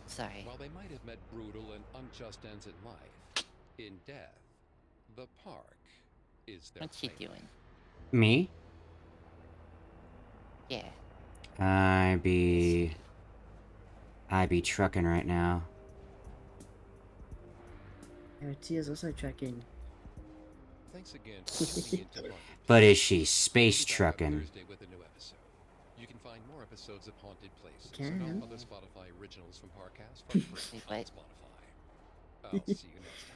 Sorry. While they might have met brutal and unjust ends in life, in death, the park is their What's she playground. doing? Me? Yeah. I be trucking right now. Tia's also checking. Thanks again for tuning into Haunted But Place. is she space We'll be back on trucking? Thursday with a new episode. You can find more episodes of Haunted Places Can. and all other Spotify originals from Parcast for free on Wait. Spotify. I'll see you next time.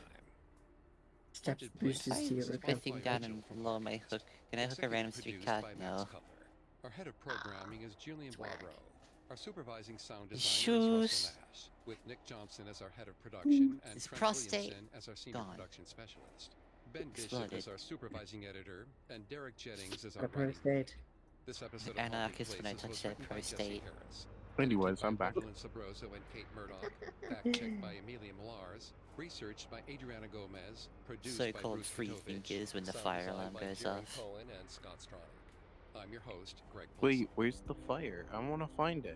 Steps Haunted boosters Places to your is a recovery. Spotify Down original and from lower my Parcast. hook. Can I hook a Executive random produced streetcar? by Max No. Cutler. Our head of programming is Julian Swag. Boisreau. Our supervising sound designer is Shoes. Russell Nash, with Nick Johnson as our head of production and His Trent prostate Williamson as our senior gone. production specialist. Ben Bishop Exploded. is our supervising editor, and Derek Jennings is our A writing prostate. lead. This episode of Haunted Anarchist when I Places touch was that written by Jesse prostate. Harris. Anyways, Edited by I'm back. Gwendolyn Sabroso and Kate Murdoch. Fact-checked by Amelia Millars. Researched by Adriana Gomez. Produced by So-called Bruce free Katovich, thinkers when the sound fire designed alarm by goes Kieran off. Cohen and Scott Stronach. I'm your host, Greg Wait, where's the fire? I want to find it.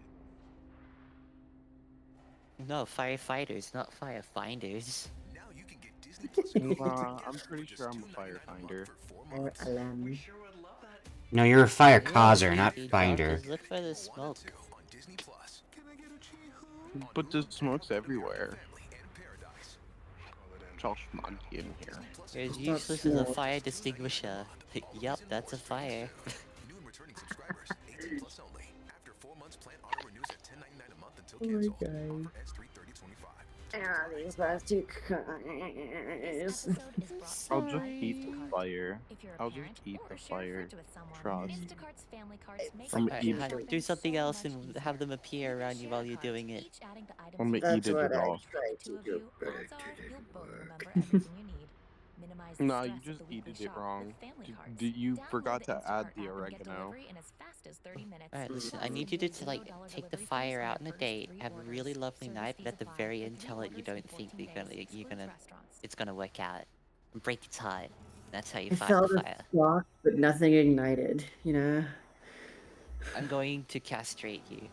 No, firefighters, not firefinders. Now you can get Disney Plus I'm pretty sure I'm a firefinder. Or alarm. No, you're a fire Yeah, causer, not you don't finder. just look for the smoke. on Disney Plus. Can I get a chee-hoo? But the smoke's everywhere. Family and Paradise. It's all smoggy in here. You're as Stop useless as a smoke. fire distinguisher. Yup, that's a fire. New and returning subscribers, 18 plus only. After 4 months, plan auto renews at $10.99 a month until Oh my canceled. God. Offer ends 3/30/25. These last two guys. I'll just eat the fire. I'll just eat the fire. Trust. I'm Alright, eat do something else and have them appear around you while you're doing it. I'm gonna eat That's it what I all. try to do. No, you just eat it wrong. You forgot to add the oregano. Alright, listen, I need you to like take the fire out on a date, have a really lovely night, but at the very end tell it you don't think that it's gonna work out. And break its heart. That's how you I fight felt the a fire. spark, but nothing ignited, you know? I'm going to castrate you.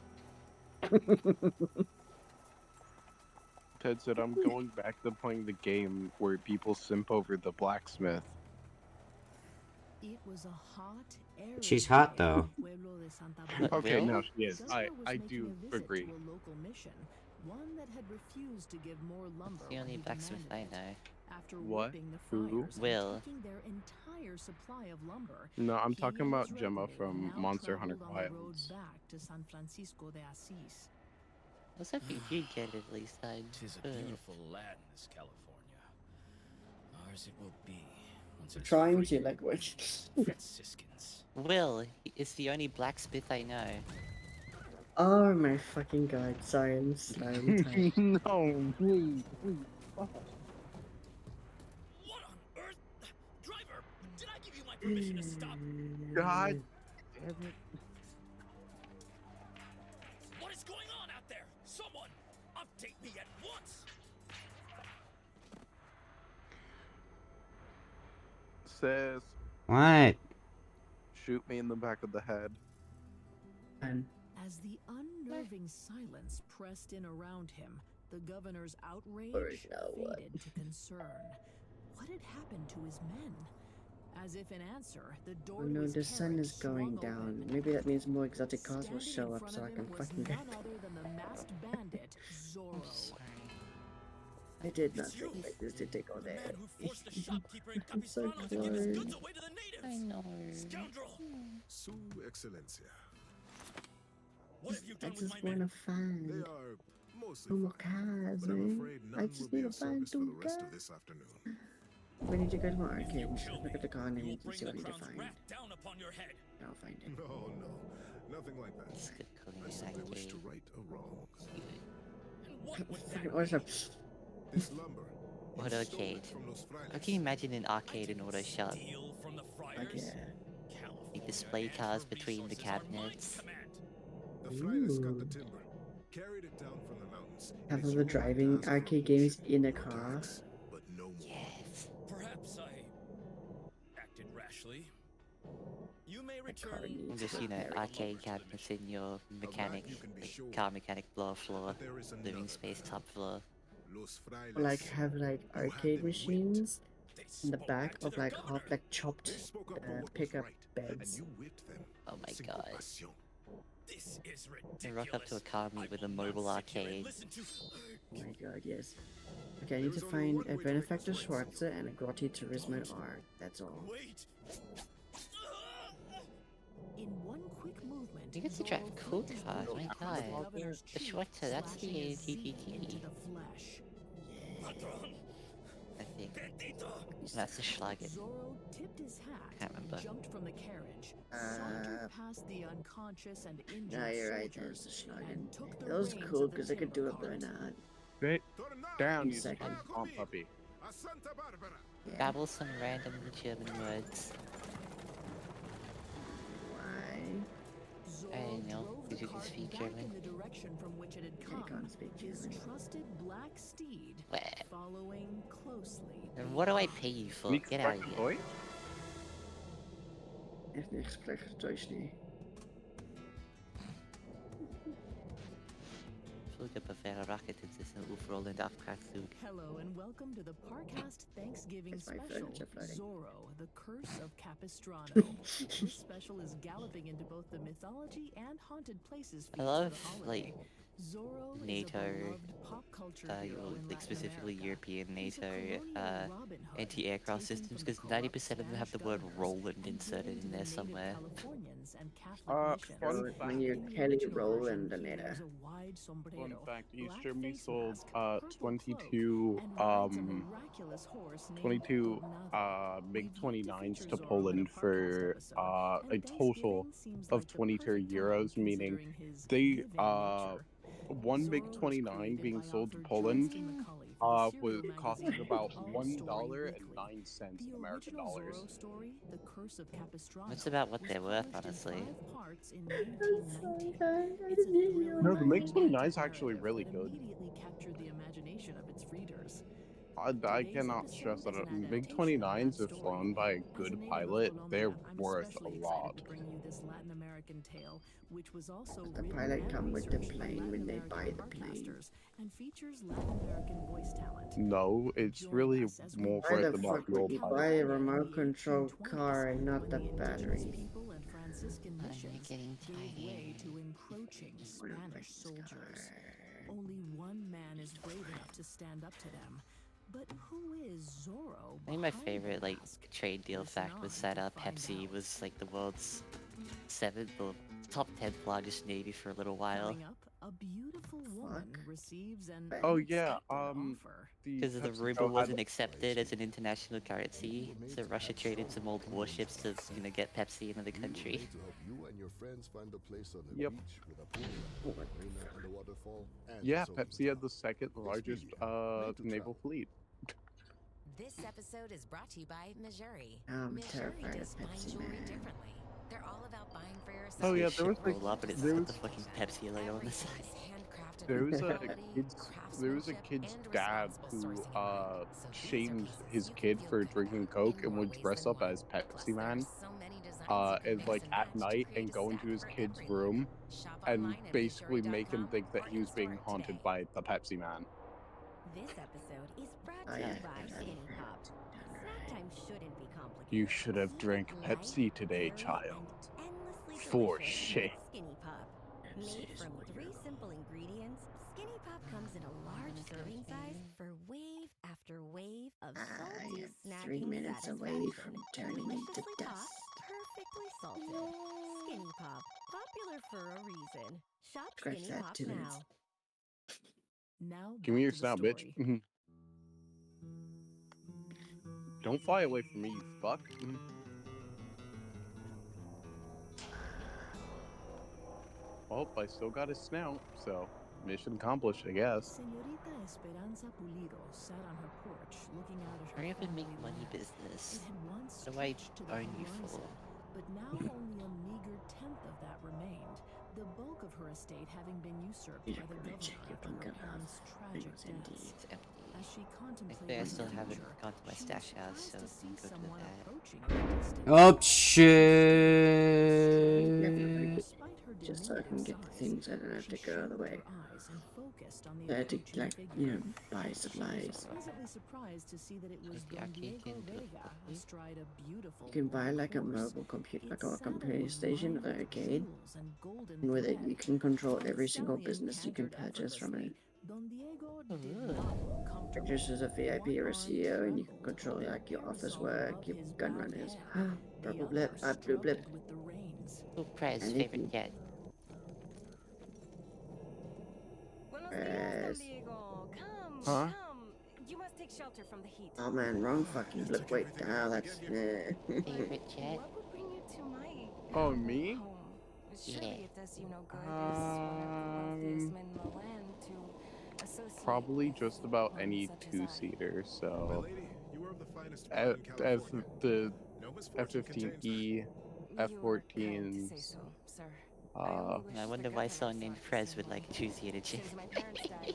Ted said I'm going back to playing the game where people simp over the blacksmith. It was a hot, airy She's hot, day in though. Pueblo de Santa What, Barbara. Okay, Will? no, she is. Governor was I making do a visit agree. to a local mission, one that had refused to give more lumber The when only he blacksmith I demanded it. know. After What? whipping the Who? friars and Will. taking their entire supply of lumber, No, I'm he talking and about his Gemma retinue from now Monster Hunter traveled on the road Wilds. back to San Francisco de Asís. I was hoping you'd get it at least. Tis a beautiful land, this California. Ours it will be once it's Trying free to, like, what? Franciscans. Will, it's the only blacksmith I know. Oh my fucking god, sorry, I'm slow. I'm tired. No, please. What on earth? Driver, did I give you my permission to stop? God damn it. What is going on out there? Someone, update me at once! Sis, What? shoot me in the back of the head. And As the unnerving silence pressed in around him, the governor's outrage faded to concern. What had happened to his men? As if in answer, the door oh to no, his the sun carriage is going swung down. open. Maybe that means more exotic cars will Standing show in up front so of I him can was fucking none other than the masked bandit, Zorro. I did not think like this to take all that. I'm so close. I know. Su Excelencia. I just want to find They are mostly two more fine, cars, but I'm man. afraid I none will just be need to of find service for two the rest cars. of this afternoon. We need to go to an arcade. We should look at the car and we can see what we need to find. I'll find it. No, nothing like that. It's good I simply wish to arcade. right a wrong. Fucking awesome. This lumber. What you stole arcade? it from Los How Frailes. can you imagine an arcade and auto shop? Okay. You display cars between the cabinets. The Frailes cut the Ooh. timber, carried it down from the mountains. Have and all the threw my driving cars arcade from games in a no car. tax, but no more. Yes. Perhaps I acted rashly. You may That car return. needs Just, you know, repairing. arcade cabinets in your mechanic, you can be like sure. car mechanic lower floor, But there is living another space curve. top floor. Los Frailes. Or like have like You had arcade them whipped. machines They in the spoke back to of their like governor. half like chopped They spoke up for what was pickup right, and beds. you whipped them. Oh my Sin god. compasión. This is They ridiculous. rock up to a car meet with a I will mobile not sit here and arcade. listen to- Oh my god, yes. Okay, I need There to is only find one a way to benefactor make this right, Schwarzer and a Grotti Turismo R. That's all. Wait. In one quick movement, You get to drive Zorro cool flipped his cars, blade my across the god. governor's The cheek, Schwarzer, that's the slashing his Z TTT. into the flesh. I think. That's the Schlagen. Zorro tipped his hat, Can't remember. jumped from the carriage, sauntered past the unconscious and injured No, you're right, that soldiers, was the Schlagen. and took the That was reins cool of the because I could do a timber cart. burnout. Straight down, you Second. swamp puppy. A Santa Barbara. Yeah. Babble some random German words. Why? I don't know. Drove Did the you cart speak back German? in the direction from which it had I come, can't speak his German. trusted black steed Where? following closely. And what do I pay you for? Sneak Get out of strike here. toy? Echt niks gesprek Deutsch niet. Vloek op een verre racket in tussen overal in de aftraagshoek. Hello and welcome to the Parcast Thanksgiving It's my special, furniture floating. Zorro, the Curse of Capistrano. This special is galloping into both the mythology and haunted places I feeds love, for the holiday. like, Zorro NATO, is a beloved pop culture hero in like Latin specifically America. European He's a NATO colonial Robin Hood, anti-aircraft taken systems, from because corrupt 90% of them have the Spanish word governors Roland and inserted given in to there the native somewhere. Californians and Catholic Fun missions. When you In the Kelly original roll version, in the he later. wears a wide Fun sombrero, fact, black Easter me face sold mask, purple cloak, 22 and rides a miraculous horse named 22 Gobnado. big We've yet to 29s feature to Zorro in Poland a for podcast episode, a and total Thanksgiving seems of like the 22 perfect time euros, meaning considering his they living nature. one big Zorro was 29 created being by sold to author Poland Johnston Macaulay for the was serial costing magazine about All Story $1.09 Weekly. The American original dollars. Zorro story, The Curse of Capistrano, That's about what was they're worth, published in honestly. 5 parts in I'm 1919. sorry, I It's a didn't hear you. thrilling No, the MiG 29 is romantic actually narrative really that good. immediately captured the imagination of its readers. I Today's cannot episode stress that is an MiG adaptation of 29s, that if story. flown by a As good a native of pilot, they're Colombia, I'm worth especially a excited lot. to bring you this Latin American tale, which was also Does the written pilot and come with the researched by plane Latin when they American buy the plane? podcasters and features Latin American voice talent. No, it's Join really us as we more Why worth the about fuck the would old you pilot. buy a in the remote control 1820s, car and not when the the indigenous battery? people and Franciscan I'm missions getting gave way tired. to encroaching What a Spanish fucking soldiers. car. Only one man is brave enough to stand up to them. But who is Zorro? I think my behind the favorite, like, mask? trade deal Listen fact was on that to find Pepsi out. was, like, the world's 7th or top 10th largest navy for a little while. Coming up, a beautiful woman receives an Oh yeah, unexpected offer. Because the PepsiCo ruble had- wasn't accepted as an international currency, so Russia traded some old warships to, you know, get Pepsi into the country. To help you and your friends find a place on the Yep. beach with a pool, marina, and a waterfall, and Yeah, soaking Pepsi had the hot. second largest Expedia, made to naval fleet. This episode is brought to you by Missouri. I'm Missouri terrified does of fine Pepsi, jewelry man. differently. They're all about buying for yourself. Oh yeah, there was Shit like roll up and it's there got was the fucking Pepsi logo on the side. Everything is handcrafted There was a quality, kid's craftsmanship, and dad responsible who sourcing in mind. So these are shamed pieces his you can kid feel for good drinking about Coke in and more would ways dress than up one. as Plus, Pepsi there are Man. so many designs you can And mix like and at match to night create and a go into stack his for kid's every look. room Shop and online at basically make him HRE.com think that or he was being in-store haunted today. by the Pepsi Man. This episode is brought Oh to yeah, you by Skinny Pop. Snack time shouldn't be complicated. You should have Keep drank it light, Pepsi today, airy, child. and endlessly For delicious shit. with Skinny Pop. Made from 3 simple ingredients, Skinny Pop comes in a large serving size for wave after wave of I salty am 3 snacking minutes away from satisfaction. turning into Deliciously dust. topped, perfectly salted. Skinny Pop, popular for a reason. Shop Scratch Skinny that, Pop 2 minutes. now. Now Give me back your to the snout, bitch. story. Don't fly away from me, you fuck. Well, I still got his snout, so mission accomplished, I guess. Señorita Esperanza Pulido sat on her porch looking out at her Hurry up and make family money land. business. It had once What do I stretched to the own you for? horizon, but now only a meager tenth of that remained, the bulk of her estate having been usurped You by the should governor check your after her bunker parents' tragic It was empty. deaths. It's empty. As she Thankfully, contemplated I the still haven't future, gone to my she was stash house, surprised so to we see can go to someone that. approaching in the distance. Oh Yeah, shit! Despite her just so I can get the diminutive things, I don't size, have to she go all the shadowed way. her eyes and focused on the I had to, approaching like, figure. buy She was supplies. pleasantly surprised to see that it was the Don arcade Diego can do it Vega properly. astride a beautiful You can buy black like a horse. mobile computer, like Its a saddle computer was station lined or with arcade, jewels and golden and with it thread. you can control As the every single stallion business you can cantered purchase from it. effortlessly, Don Diego did Ooh. not look comfortable. Just as a VIP or a One arm CEO, and you can trembled, control holding a like your office parasol work, above your his gun back runners. head. The Purple other blip, blue blip. struggled with the reins. Who Prez And if favorite you cat? Buenos dias, Don press. Diego. Come, Huh? come. You must take shelter from the heat. Oh man, wrong fucking blip. Wait, that's. Favorite cat? What would bring you to my Oh, me? home? Surely Yeah. it does you no good as one of the wealthiest men in the land to associate Probably with just about one any such as I. two-seater, My so lady, you are of the finest F, blood in California. the No misfortune contains F-15E, You are kind to F-14s, say so, sir. I only wish I the wonder why governor someone named thought the Prez same would way. like choose the energy. Since my parents died,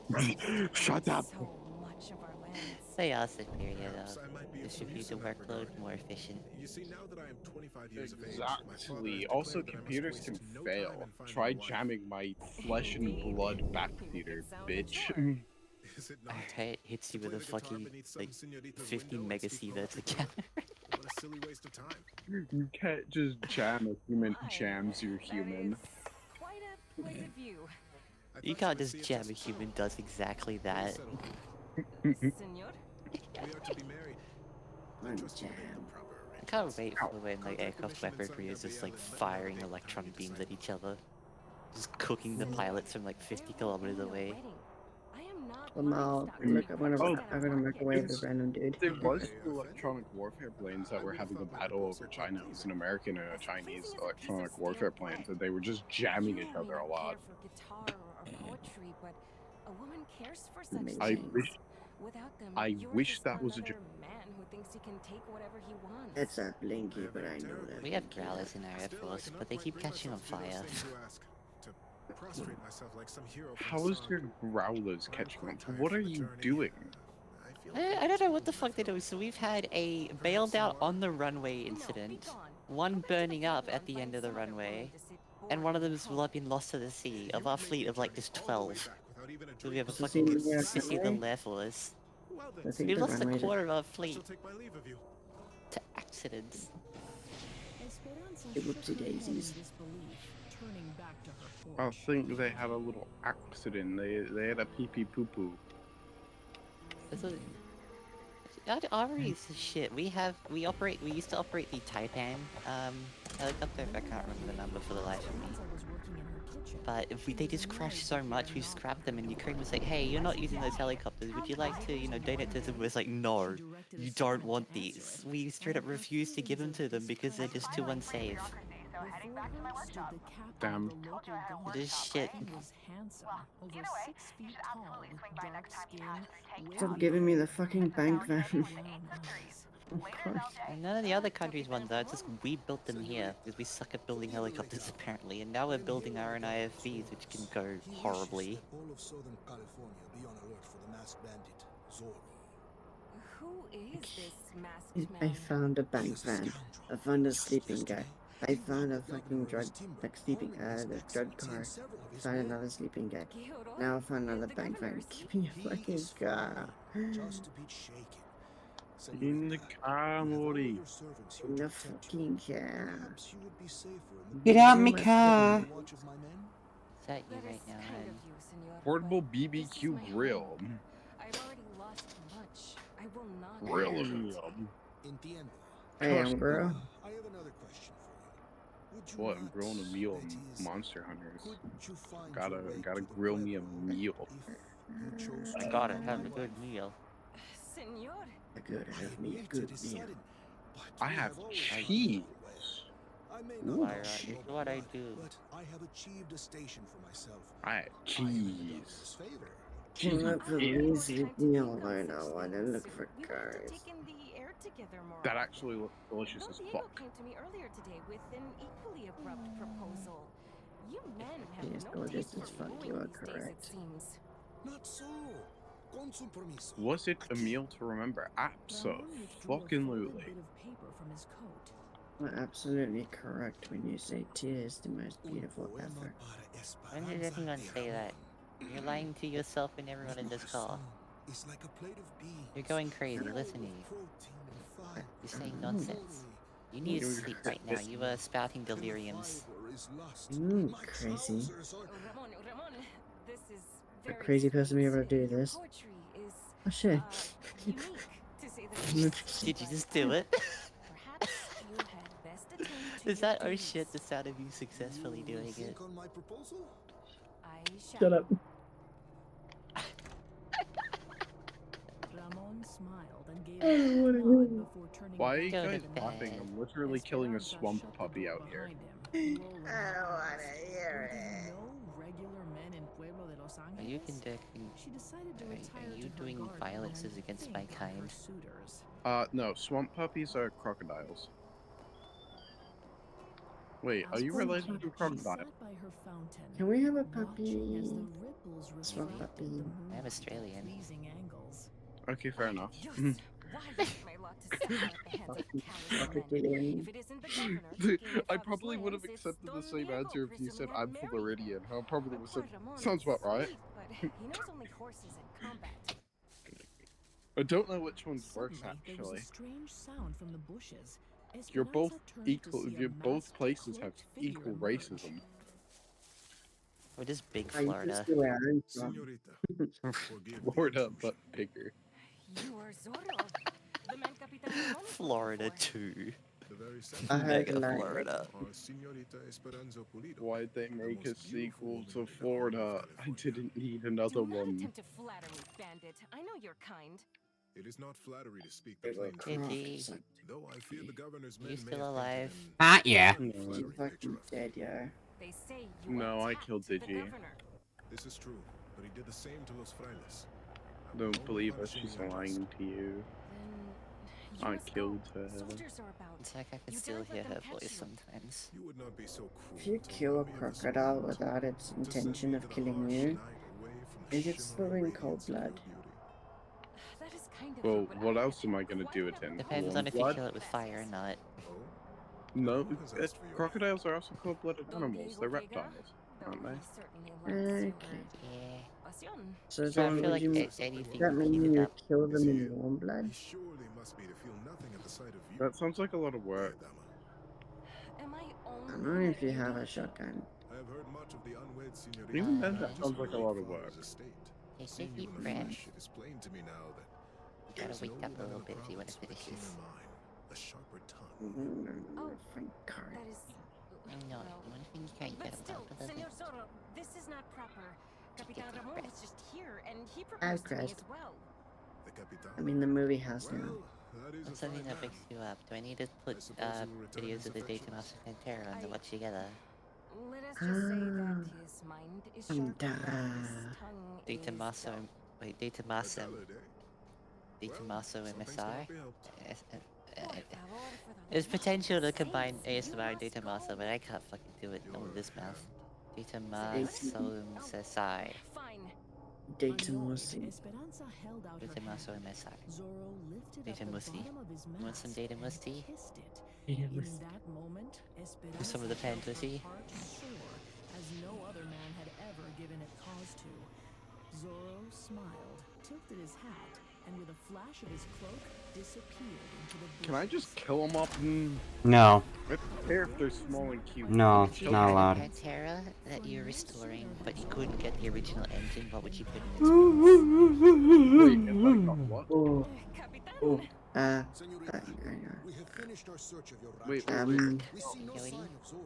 Shut up! so much of our lands. They are superior Perhaps though. I might be of some Distribute use the in that workload regard. more efficient. You see, now that I am 25 years of age, my father Exactly. has Also, declared that I must computers waste can no time fail. in finding Try a wife. jamming my flesh and Indeed. blood You backseater, make it sound bitch. mature. Is it not? Alright, hits you To with a play the guitar fucking beneath some like señorita's 50 window and speak megasieverts poetry to account. her? What a silly waste of time. You can't just jam a human My, jams your that human. is quite a point of view. I You thought can't would just see it jam as a human does exactly Please that. settle. Senor? We are to be married. I trust you will make the proper I can't wait Ow. for when like aircraft weaponry is just like firing electron beams at each other. Just cooking the pilots from like 50 kilometers away. I am not I'm out. Look, I'm gonna microwave this random dude. There was two electronic warfare planes that were having a battle over China. It was an American and a Chinese electronic warfare planes, and they were just jamming each other a lot. For guitar or poetry, but a woman cares for such Amazing. I things. wish, Without them, I you're wish just that was a another joke. man who thinks he can take whatever he wants. It's a blinky, but I know that. We have growlers in our Air Force, but they keep catching on fire. To prostrate myself like some hero from How a is song. your growlers catching on? What are you doing? I don't know what the fuck they do. So we've had a bailed out on the runway incident, one burning up at the end of the runway, and one of them has been lost to the sea. Of our fleet of like just 12. So we have a So fucking see, yeah, sissy of the runway? Air Force. I think We've the lost a runways are- quarter of our I fleet shall take my leave of you. to accidents. Esperanza Hey, shook whoopsie her head in daisies. disbelief, turning back to her I porch. think they had a little accident. They had a pee pee poo poo. That's what, Ari is shit. We used to operate the Taipan helicopter, if I can't remember the number for the life of me. Esperanza was working in her kitchen. But if they just crashed so much, we scrapped them, and Ukraine was like, hey, you're not using those helicopters, would you like to, donate to them? It was like, no, you don't want these. We straight up refused to give them to them because they're just too unsafe. Before her stood the captain Damn. of the local guard. This shit. He was handsome, over 6 feet tall, with dark skin, Stop wavy giving me hair, the fucking bank van. brown eyes. Of course. And none of the other countries won though, it's just we built them here, because we suck at building helicopters apparently, and now we're building our own IFVs, which can go horribly. All of Southern California be on alert for the masked bandit, Zorro. Who is this masked I man? found a bank van. I found a sleeping guy. I found a fucking drug, like sleeping, the drug car. Found another sleeping guy. Now I found another bank van. Give me a fucking car. Just a bit shaken. In the car, Morty. In the fucking car. Perhaps you would be safer in the Get out me my car. watch of my men. Is that you right now, Kind man? of you, senor, Portable but this is BBQ my grill. home. I've already lost much. I will not Grill lose of it. meal. Entiendo. Hey, I'm girl. I have another question for you. Would you What? I'm not, grilling a meal that in is, Monster Hunters. could you find Gotta your way gotta to the grill me a pueblo meal. if you chose to Gotta go have a on good one? meal. Senor, I gotta I have me a admit good it is meal. sudden, but I we have always cheese. found our way. I may Ooh. not Why, know here's your what I blood, do. but I have achieved a station for myself. I had I am in the cheese. governor's favor. Cheese. Look for Yeah. me, sleep me alone. I wanna look for we would have cars. taken the air together more That often. actually looks delicious Don as Diego fuck. came to me earlier today with an equally abrupt proposal. You men have Yes, no delicious taste as for fuck. wooing You are these days, it correct. seems. Not so. Con su permiso. Was it a Aquí. meal to remember? Ramon withdrew a Fucking folded lutely. bit of paper from his coat. You're absolutely correct when you say tears the most Un beautiful poema ever. para When did Esperanza anyone de say that? Ramon. You're lying to yourself and everyone Mi in this call. corazón is like a plate of beans, You're going crazy, filled listen to with you. protein and fiber. You're saying Mm. nonsense. You need You're sleep right now. You are spouting And the deliriums. fiber is lost. My Crazy. trousers are Ramon, this is A very crazy person to be able to sweet. do Your this. poetry is Oh shit. unique, to say the least. Did you just do it? Perhaps you had best attend to Is your that oh duties. shit the sound of you successfully You will doing it? think on my proposal? I shall. Shut up. Ramon smiled and gave Oh, a what nod a- before turning Why are back you Go to guys bed. laughing? I'm literally killing a Esperanza swamp shut the puppy door out here. behind him, rolling I her don't wanna eyes. hear Were there it. no regular men in Pueblo de Los Are you Angeles? conducting? She decided to Are retire you to her doing garden violences and against think my on her kind? suitors. No, swamp puppies are crocodiles. Wait, are you Outside, related to she crocodile? sat by her fountain, Can we have a watching as puppy? the ripples Swamp reflected puppy. the I'm moonlight at Australian. pleasing angles. Okay, fair enough. Yes. Why is my lot to suffer at the hands of callous men? Crocodilian. If it isn't the governor taking my I father's probably would have lands, it's accepted the Don same Diego answer if you said presuming I'm I'd from marry Meridian. I probably would have Poor said, Ramon sounds is about right. sweet, but he knows only horses and combat. I don't know which one's worse, Suddenly, there was actually. a strange sound from the bushes. You're both Esperanza turned to equal. see a You're both masked, places have cloaked figure equal emerge. racism. We're just big I used Florida. to where I'm from. Señorita, forgive the Florida, intrusion. but bigger. You are Zorro, the man Capitan Ramon is looking Florida for. too. The very same. I heard Mega like Florida. Or Señorita Esperanza Pulido. Why'd they the make a most beautiful sequel to woman in the whole Florida? of I California. didn't need another Do not one. attempt to flatter me, bandit. I know you're kind. It is not flattery to speak the They were plain truth. Digi, Though I fear the governor's men you may still have alive? painted Not yet. an No. I'm unflattering fucking picture of dead, yo. They say you No, I attacked killed the Digi. governor. This is true, but he did the same to Los Frailes. I will Don't only believe her, punish she's the unjust. lying to you. Then you I must killed go. her. Soldiers are about. It's like I can You still daren't hear let her them catch voice you. sometimes. You would not be so cruel If you to kill a rob me of this crocodile moment, without its to send intention me of to the killing harsh you, night away from the is it shimmering still in cold radiance of your blood? beauty. That is kind of Well, you, but what I else am I had gonna quite do an it in? Depends Warm on if you blood? kill it with fire or not. Oh? No, Who has asked for your crocodiles are also cold-blooded Don animals. Diego They're Vega, reptiles, aren't though they? he certainly likes your Okay. Yeah. pasión. So So I then feel would like you anything that would mean heat you it would up. kill Is them he in ill? warm blood? He surely must be to feel nothing at the sight of you. That sounds like a lot of work. Dear dama. Am I I only don't know if you beauty? have a shotgun. I have heard much of the unwed señorita. Even then, Uh, that sounds like a lot of work. Father's estate. Take a Seeing you deep in the breath. flesh, it is plain to me now that You there gotta is wake no up a man little in the bit if you want to province with a finish keener this. mind, a sharper tongue. Oh, Thank God. that is. No, well, one thing you can't but get still, about the Senor Zorro, this is not proper. Capitan Take a Ramon breath. was just here, and he I've proposed to me crashed. as well. The Capitan. I mean, the movie has now. Well, that is a What's something fine that man. picks you up? Do I need to put I suppose you will return videos his of the Data affections? Master Pantera on to watch together? Let us just say that Ah, his mind is I'm sharp, but his da. tongue Data is Maso dull. and wait, Data A Maso, salad, eh? Data Well, Maso some things MSI, cannot be helped. There's potential to combine ASMR and data muscle, but I can't fucking do it. Oh, this mouth. Data muscle mesai. Data Musi. Esperanza held out Data her muscle hand. mesai. Zorro lifted Data up the musi. bottom of his You want some mask data and musty? kissed it. Data In Musi. that moment, Esperanza Some of the felt her fantasy. heart soar as no other man had ever given it cause to. Zorro smiled, tilted his hat, and with a flash of his cloak, disappeared into the bushes. Can I just kill them up? No. I don't care if they're small and cute. No, If you not had allowed. a Pantera that you're restoring, but you couldn't get the original engine, what would you put in its Wait, if I got what? Oh. Oh. Senorita, we have finished our search of your Wait, ranch. We see no Coyote? sign of Zorro.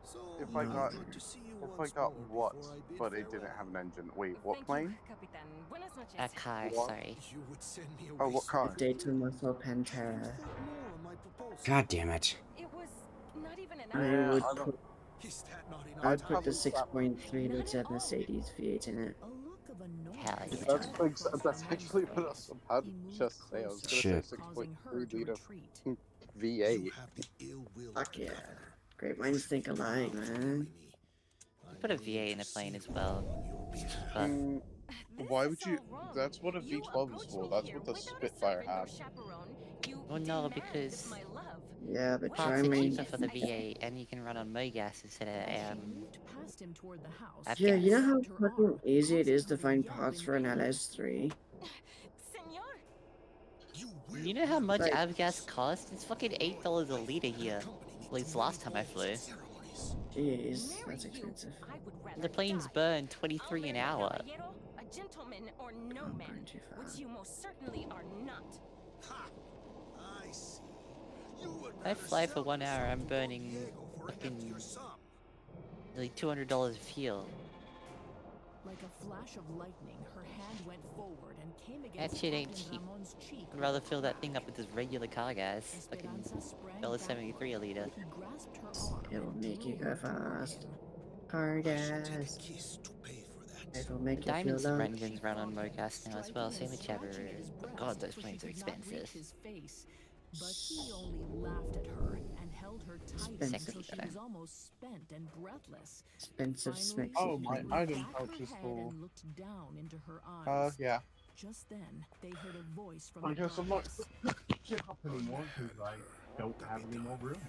So If I No. got, good to see you if I once got more what, before I bid but it didn't farewell. have an engine. Wait, what plane? A car, What? sorry. You would send me Oh, away what so car? Data Muscle Pantera. think more on my proposal. God damn it. It was not even an I would I don't. put Is that not enough I'd I'd put time? the probably 6.3 liter Mercedes V8 in it. A look of annoyance Hell yeah. That's crossed that's Ramon's actually what I face. was about He to moved just say. I was gonna closer, say Shit. 6.3 causing her to liter retreat. V8. You have the ill will Fuck of the yeah. governor. Great minds think alike, man. Put a V8 in a plane as well. But Mm, why would you? That's what a V12 is for. That's what the Spitfire had. well, no, because Yeah, but parts try are me. cheaper for the V8, and you can run on Mogas instead As she of moved past him toward the house, I've Yeah, you know guessed. how grabbed her fucking arm, easy it is causing to her find yell parts in for an pain. LS3? You know how much Like- avgas costs? It's fucking $8 a liter here. At least last time I flew. Jeez, that's expensive. The planes burn 23 an hour. A gentleman or no I'm man, going too far. which you most certainly are not. I see. You would I rather fly for sell 1 hour, yourself I'm to burning Don Diego for a fucking heftier sum. nearly $200 of fuel. Like a flash of lightning, her hand went forward and came That against shit ain't Captain cheap. Ramon's cheek I'd with rather a fill that crack. thing up with this regular car gas. Fucking Esperanza sprang $1.73 a liter. backward. He grasped her arm It'll and make you drew go her toward fast. him. Hard I should take a ass. kiss to pay for that. It'll The make you feel Diamond's love. engines run on Mogas now as well, Striking same and with scratching Chevrolet. at his But breast God, those so she planes are could not reach expensive. his face. But he only laughed at her and held her tight Expensive. until she Sexy, was almost spent and breathless. Expensive Finally, smexy Oh, my he thing. leaned item back pouch her is head full. and looked down into her eyes. Yeah. Just then, they heard a voice from I the guess I'm not darkness. picking up anymore because I don't have any more room.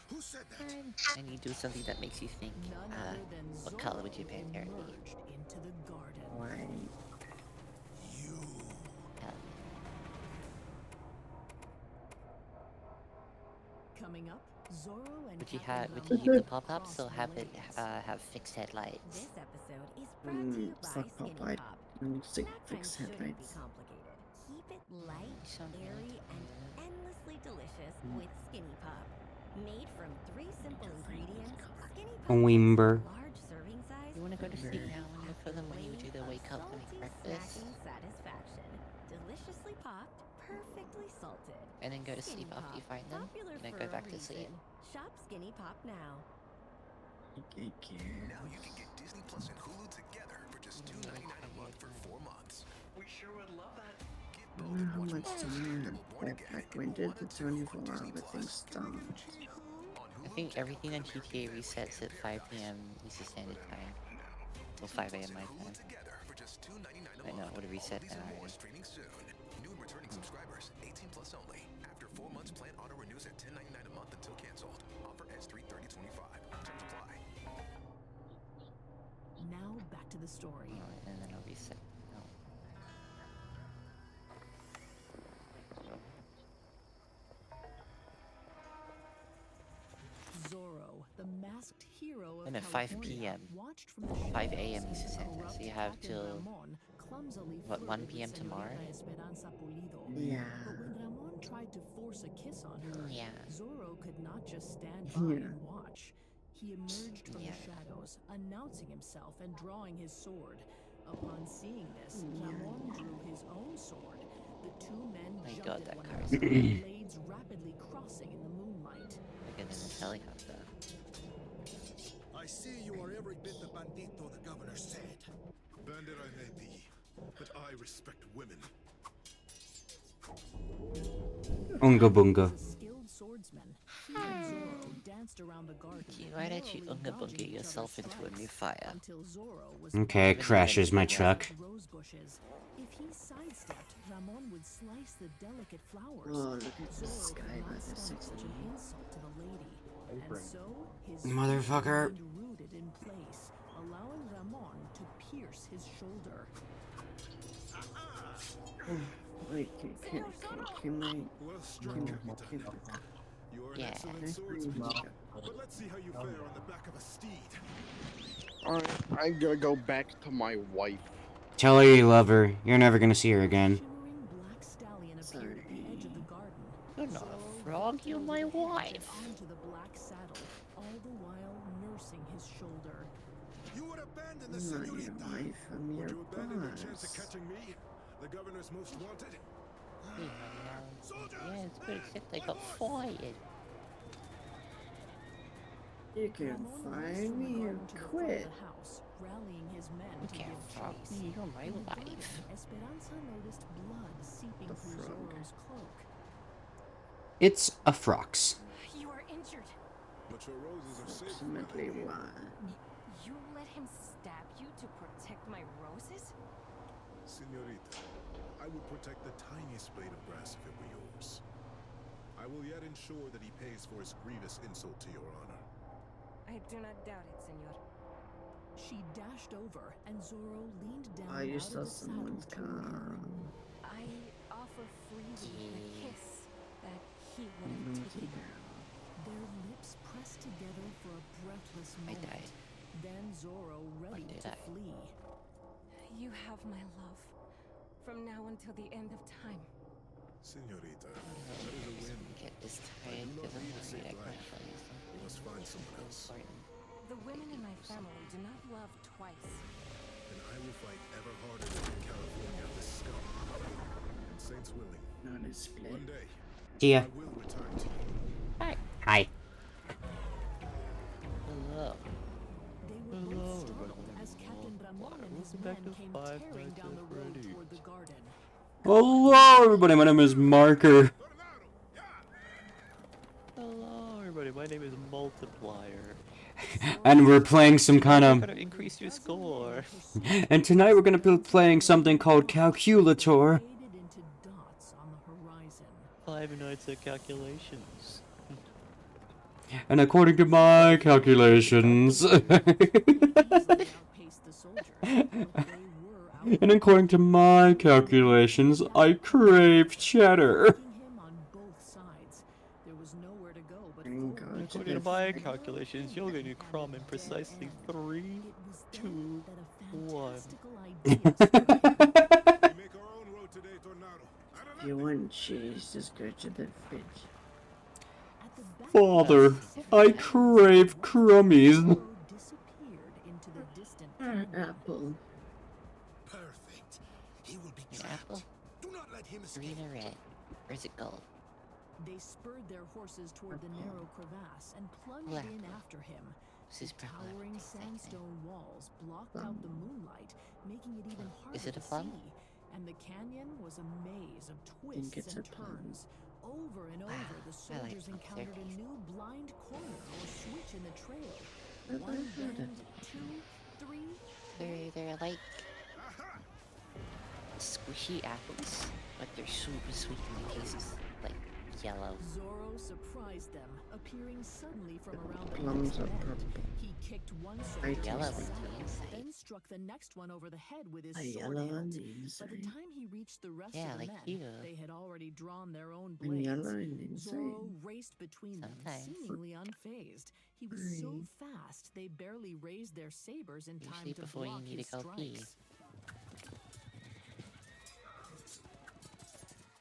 Who said that? And you do something that makes you think, None other than what color would your Zorro Pantera be? emerged into the garden. Right. You. Hell, Coming up, Zorro and would you Captain would you Ramon keep the pop-ups crossed or have the it lakes. have fixed headlights? This episode is brought to you by Fuck Skinny Popeye. Pop. Sick Snack time fix shouldn't be headlights. complicated. Keep it light, Something airy, and endlessly delicious with Skinny Pop. Made from 3 simple ingredients, Skinny Pop Wimber. is a large serving size. You wanna go to sleep Very now and look for them when you do the wake up and make Salty breakfast? snacking satisfaction. Deliciously popped, perfectly salted. And then go to Skinny sleep after you Pop, find them? popular And then for go a back to sleep? reason. Shop Skinny Pop now. Thank you. Now you can get Disney Plus and Hulu together for just $2.99 a month for 4 months. We sure would love that. Get I both wonder how and watch much Marvel time Daredevil Born Again back and when did Moana the 2 on 24 Disney hour thing Plus. stop? On I Hulu, think check out everything on Good GTA American resets Family at and 5 Paradise. p.m. Eastern Standard Time. Or Disney 5 Plus a.m. and my Hulu time. together for just $2.99 a I know, month. would have reset All these now and more already. streaming soon. New and returning subscribers, 18 plus only. After 4 months, plan auto renews at $10.99 a month until canceled. Offer ends 3/30/25. Terms apply. Now back to the story. Oh, and then I'll reset. No. Zorro, the masked hero of And at 5 California, p.m. watched from the 5 shadows a.m. as Eastern the Standard, so corrupt you have Captain till, Ramon clumsily what, 1 flirted p.m. with tomorrow? Señorita Esperanza Pulido. Yeah. But when Ramon tried to force a kiss on her, Yeah. Zorro could not just stand by Yeah. and watch. He emerged from Yeah. the shadows, announcing himself and drawing his sword. Upon seeing this, Ramon drew his own sword. The 2 men My jumped God, at that one car another, is blades rapidly crossing in the moonlight. bigger than this helicopter. I see you are every bit the bandito the governor said. Bandit I may be, but I respect women. Unga bunga. was a skilled swordsman. He and Zoro danced around the garden, Why don't you narrowly unga dodging bunga each yourself other's into a new strikes fire? until Zoro was Okay, Even crashes my eventually truck. rose bushes. If he sidestepped, Ramon would slice the delicate flowers. Whoa, look at the Zoro sky could by not the stomach such an 16. insult to the lady, and so his Motherfucker. feet remained rooted in place, allowing Ramon to pierce his shoulder. Wait, can You are an Yeah. excellent swordsman, but let's see how you fare on the back of a steed. Alright, I gotta go back to my wife. Tell her you love her. You're never gonna see her again. Shimmering black stallion appeared at the edge of the garden. You're not a frog, you're my wife. Onto the black saddle, all the while nursing his shoulder. You would abandon the I'm not your señorita. wife, I'm Would your you abandon your chance boss. of catching me, the governor's most wanted? Yeah, it's good, except they got fired. You can find me and quit. Rallying his men You to can't give frog chase. me, you're my In the wife. garden, Esperanza noticed blood seeping The through frog. Zoro's cloak. It's a frox. You are injured. But your roses are safe. Approximately one. You let him stab you to protect my roses? Señorita, I would protect the tiniest blade of grass if it were yours. I will yet ensure that he pays for his grievous insult to your honor. I do not doubt it, senor. She dashed over, and Zoro leaned down Oh, you out stole of the saddle someone's toward her. car. I offer freely the kiss that he would have Naughty taken. girl. Their lips pressed together for a breathless I moment. died. Then Zoro ready did to I? flee. You have my love. From now until the end of time. Señorita, that is a win. Get this I tired do not because I'm need a worried safe I can't life. find You something must find someone else. important. The women in my family do not love twice. And I will fight ever harder to rid California of this scum. And Saints willing, Not a split. one day, See ya. I will return to you. Hi. Hi. Hello. They were both startled as Captain Ramon and his men came tearing down the road toward the garden. Hello, everybody. My name is Marker. Hello, everybody. My name is Multiplier. And we're playing some kind I'm of... gonna increase your score. And tonight we're gonna be playing something called Calculator. Faded into dots on the horizon. 5 nights of calculations. And according to my calculations... Easily outpaced the soldiers, but they were And according to my calculations, I crave cheddar. outflanking him on both sides. There was nowhere to go but Thank forward. God to According to the my fight. calculations, you're going to crumb in precisely 3, It was 2, then that a 1. fantastical idea struck him. We make our own road today, Tornado. If you want cheese, just go to the fridge. At the back Father, I crave crummies. Zoro disappeared into the distant An canyon. apple. Perfect. He will be An trapped. apple? Do not let him escape. Green or red? Or is it gold? They spurred their horses toward the narrow crevasse and plunged Black. in after him. This The is probably towering what they think. sandstone walls blocked out the moonlight, making it even harder Is it a to plum? see. And the canyon was a maze of think twists it's and a plum. turns. Over and Wow, over, the I like soldiers plums. They're encountered a tasty. new blind corner or switch in the trail. I've One heard bend, it. 2, 3. They're like squishy apples, but they're super sweet and the taste is like yellow. Zoro surprised them, appearing suddenly from around the Plums next are bend. purple. He kicked one I soldier in the Yellow taste ones saddle, on the inside. then struck the next one over the head with his A sword yellow on hilt. the By the inside. time he reached the rest Yeah, of the like men, you. they had already drawn their own And yellow blades. on the Zoro inside. raced between them, Sometimes. seemingly unfazed. He was so fast they barely raised their sabers in time Usually to before you block need his to go pee. strikes.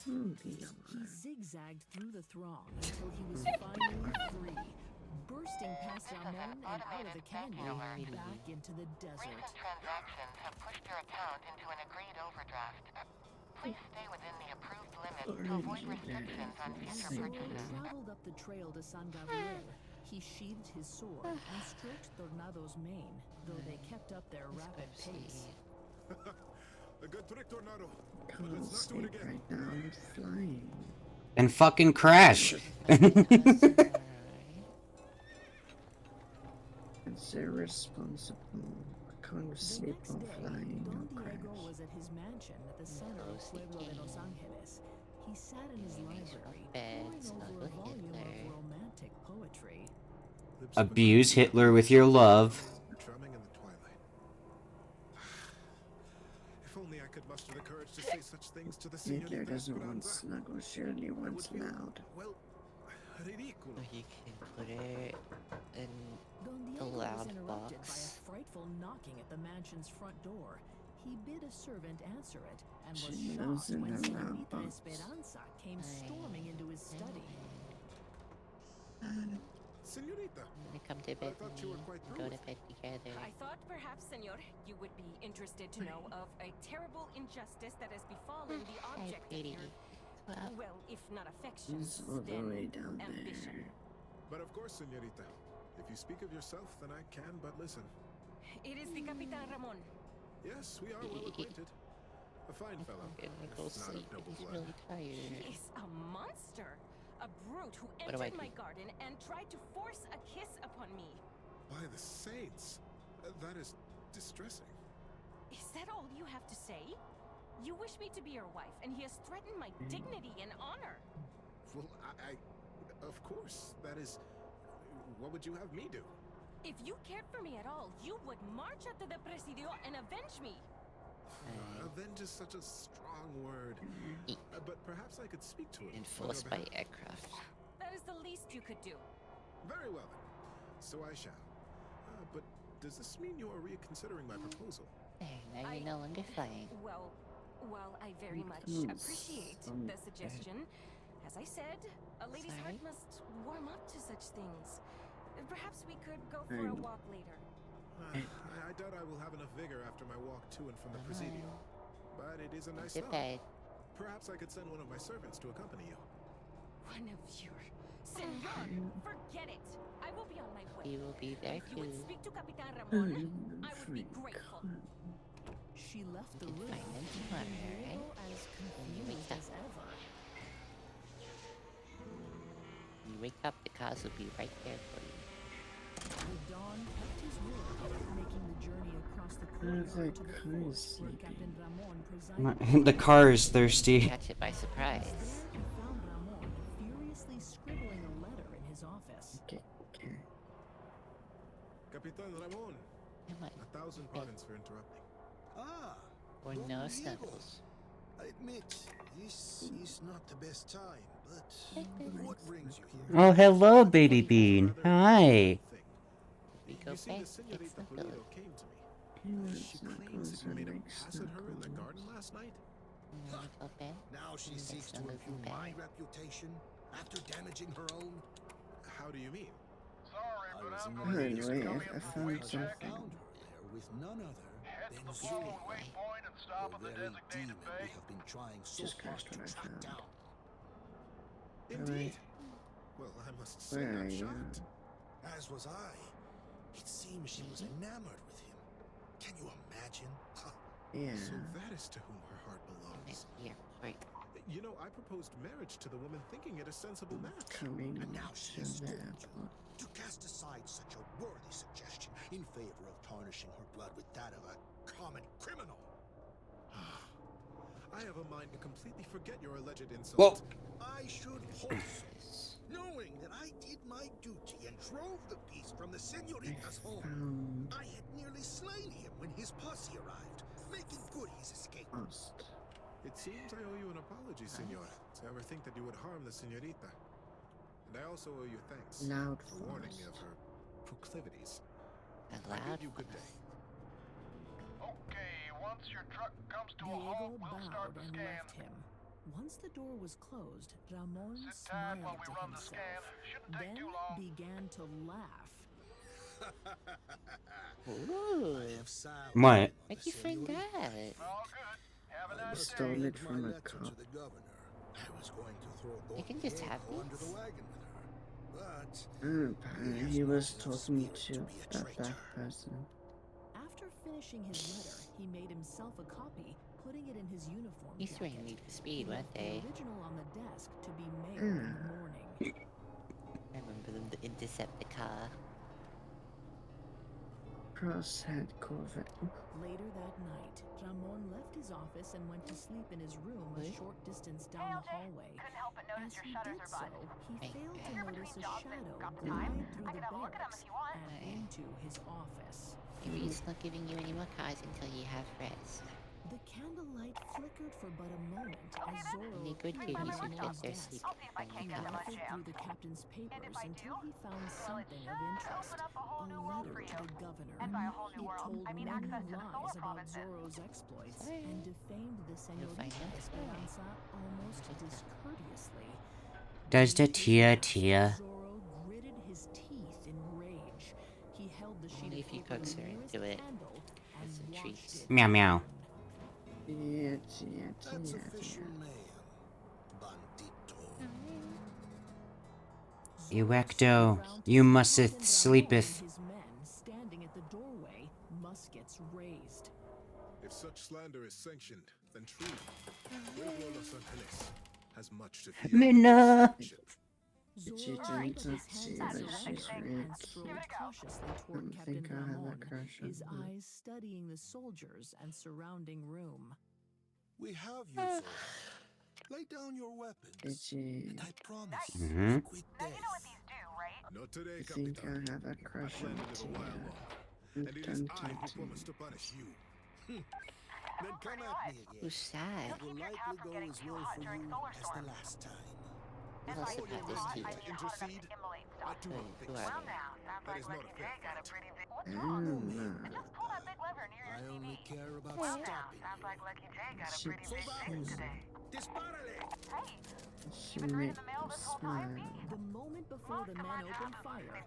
He zigzagged through the throng until he was finally free, bursting past Ramon and out of the canyon, back into the desert. Recent transactions have pushed your account into an agreed overdraft. Please stay within the approved limits to avoid restrictions on future Zoro purchases. traveled up the trail to San Gabriel. He sheathed his sword and stroked Tornado's mane, though they kept up their rapid pace. A good trick, Tornado. But Can't let's not do it sleep again. right now. I'm flying. And fucking crash. It's irresponsible. I can't sleep next while day, flying Don or Diego crash. was at his mansion at the center of Pueblo de Los Angeles. He sat in his library, poring over a volume of romantic poetry. Abuse Hitler with your love. Drumming in the twilight. If only I could muster the courage to say such things to the Hitler Señorita doesn't want Esperanza. snuggle, surely wants loud. Well, ridículo. Or you can put it in Don the Diego was loud interrupted by a box. frightful knocking at the mansion's front door. He bid a servant answer it and was She shocked lives in when a loud Señorita box. Esperanza came storming into his study. Señorita, They come to bed thought with you me. were quite We through go to with bed together. I thought perhaps, senor, you would be interested to know of a terrible injustice that has befallen the object of pretty. your, well, if not affection, It's all the way then down ambition. there. but of course, Señorita. If you speak of yourself, then I can but listen. It is the Capitan Ramon. Yes, we are well acquainted. A fine fellow. I'm gonna go if not of sleep. noble He's blood. really tired. He's a monster. A brute who What do I entered do? my garden and tried to force a kiss upon me. By the saints, that is distressing. Is that all you have to say? You wish me to be your wife, and he has threatened my dignity and honor. Well, of course, that is. What would you have me do? If you cared for me at all, you would march out to the Presidio and avenge me. Avenge is such a strong word. But perhaps I could speak to it. Enforced by aircraft. That is the least you could do. Very well then. So I shall. But does this mean you are reconsidering my proposal? Hey, now you're no longer flying. Well, while I very much appreciate the suggestion, as I said, a lady's heart must warm up to such things. Perhaps we could go for a walk later. I doubt I will have enough vigor after my walk to and from the Presidio. But it is a nice Get thought. bed. Perhaps I could send one of my servants to accompany you. One of your... Senor, forget it. I will be on my way. He will be there If you would too. speak to Capitan Ramon, I would be grateful. She left the room, Find him leaving tomorrow, Diego right? as confused as ever. When you wake up, the cars will be right there for you. The Don kept his word, making the journey across the How's courtyard that to the car fort where sleeping? Captain Ramon presided. The car is thirsty. Catch it by surprise. He found Ramon furiously scribbling a letter in his office. Capitan Ramon. Come on. 1,000 pardons for interrupting. Ah, Or Don no Diego. snuggles. I admit, this is not the best time, but what brings you here? Oh, hello, baby bean. Hi. We go You see, back. the It's Señorita not Pulido good. came to me. She claims that you made a pass at her in the garden last night. You wanna go bed? Now she That's seeks to not impugn bad. my reputation after damaging her own. How do you mean? I was in the By the maze way, coming I up found because I something. found her there with none other than Zulu, the very demon we have been trying so Just hard crashed to what I track found. down. Indeed. Well, I must say Where are I'm you? shocked. As was I. It seems she was enamored with him. Can you imagine? Yeah. So that is to whom her heart belongs. Yeah, right. You know, I proposed marriage to the woman thinking it a sensible match. Coming And now she has to the stolen airport. to cast aside such a worthy suggestion in favor of tarnishing her blood with that of a common criminal. I have a mind to completely forget your alleged insult. Whoa. I should hope so, knowing that I did my duty and drove the beast from the señorita's home. Found I had nearly slain him when his posse arrived, making good his escape. lost. It seems I owe you an apology, senor, to ever think that you would harm the señorita. And I also owe you thanks Loud for warning me of fast. her proclivities. A I loud bid you good day. Okay, once your truck comes to a Diego halt, we'll start bowed the and scan. left him. Once the door was closed, Ramon Sit tight while smiled we to run the himself, scan. Shouldn't take then too long. began to laugh. Ooh. I have sound What? on Where'd the you find señorita. that? All good. Have a I nice Stole day. it my from a letter cop. to the governor. I was going to throw You can Don just have Diego under these? the wagon with her, but Apparently he was talking to be a that traitor. person. After finishing his letter, he made himself a copy, putting it in his uniform These three jacket. need for speed, He weren't left the they? original on the desk to be mailed in the morning. I remember them to intercept the car. Crosshead Corvette. Later that night, Ramon left his office and went to sleep in his room a short distance down the hallway. As he did so, he failed to notice a shadow glide through the barracks and into his office. Maybe it's not giving you any more cars until you have rest. The candlelight flickered for but a moment as Zorro Only good appeared goonies on would get Ramon's their desk. sleep He rifled through the captain's papers until he found something of interest. A letter to the governor. It told many lies about Zorro's exploits and defamed the Señorita Esperanza almost discourteously. Does the Tia? Zorro gritted his teeth in rage. He held the sheet Only of if you paper coax her nearest into it. candle and As a treat. watched it Meow meow. That's official mail, bandito. Erecto, you musteth sleepeth. His men standing at the doorway, muskets raised. If such slander is sanctioned, then truly, Pueblo Los Angeles has much to fear. Minna. Zorro put his hands on the surrender and strolled cautiously toward Captain Ramon, his eyes studying the soldiers and surrounding room. We have you, Zorro. Lay down your weapons, and I promise Mhm. you quit death. Not today, I think Capitan. I have a crush I on planned it a while longer, and it is I who promised to punish you. Then come at me again. Who's sad? It will likely go as well for you as the last time. Who else All about your this right Tia? to intercede, I do not think Who so. are they? That is not a fair fight. I only care about stopping you. Soldados, disparale! She makes me smile. The moment before the men opened fire,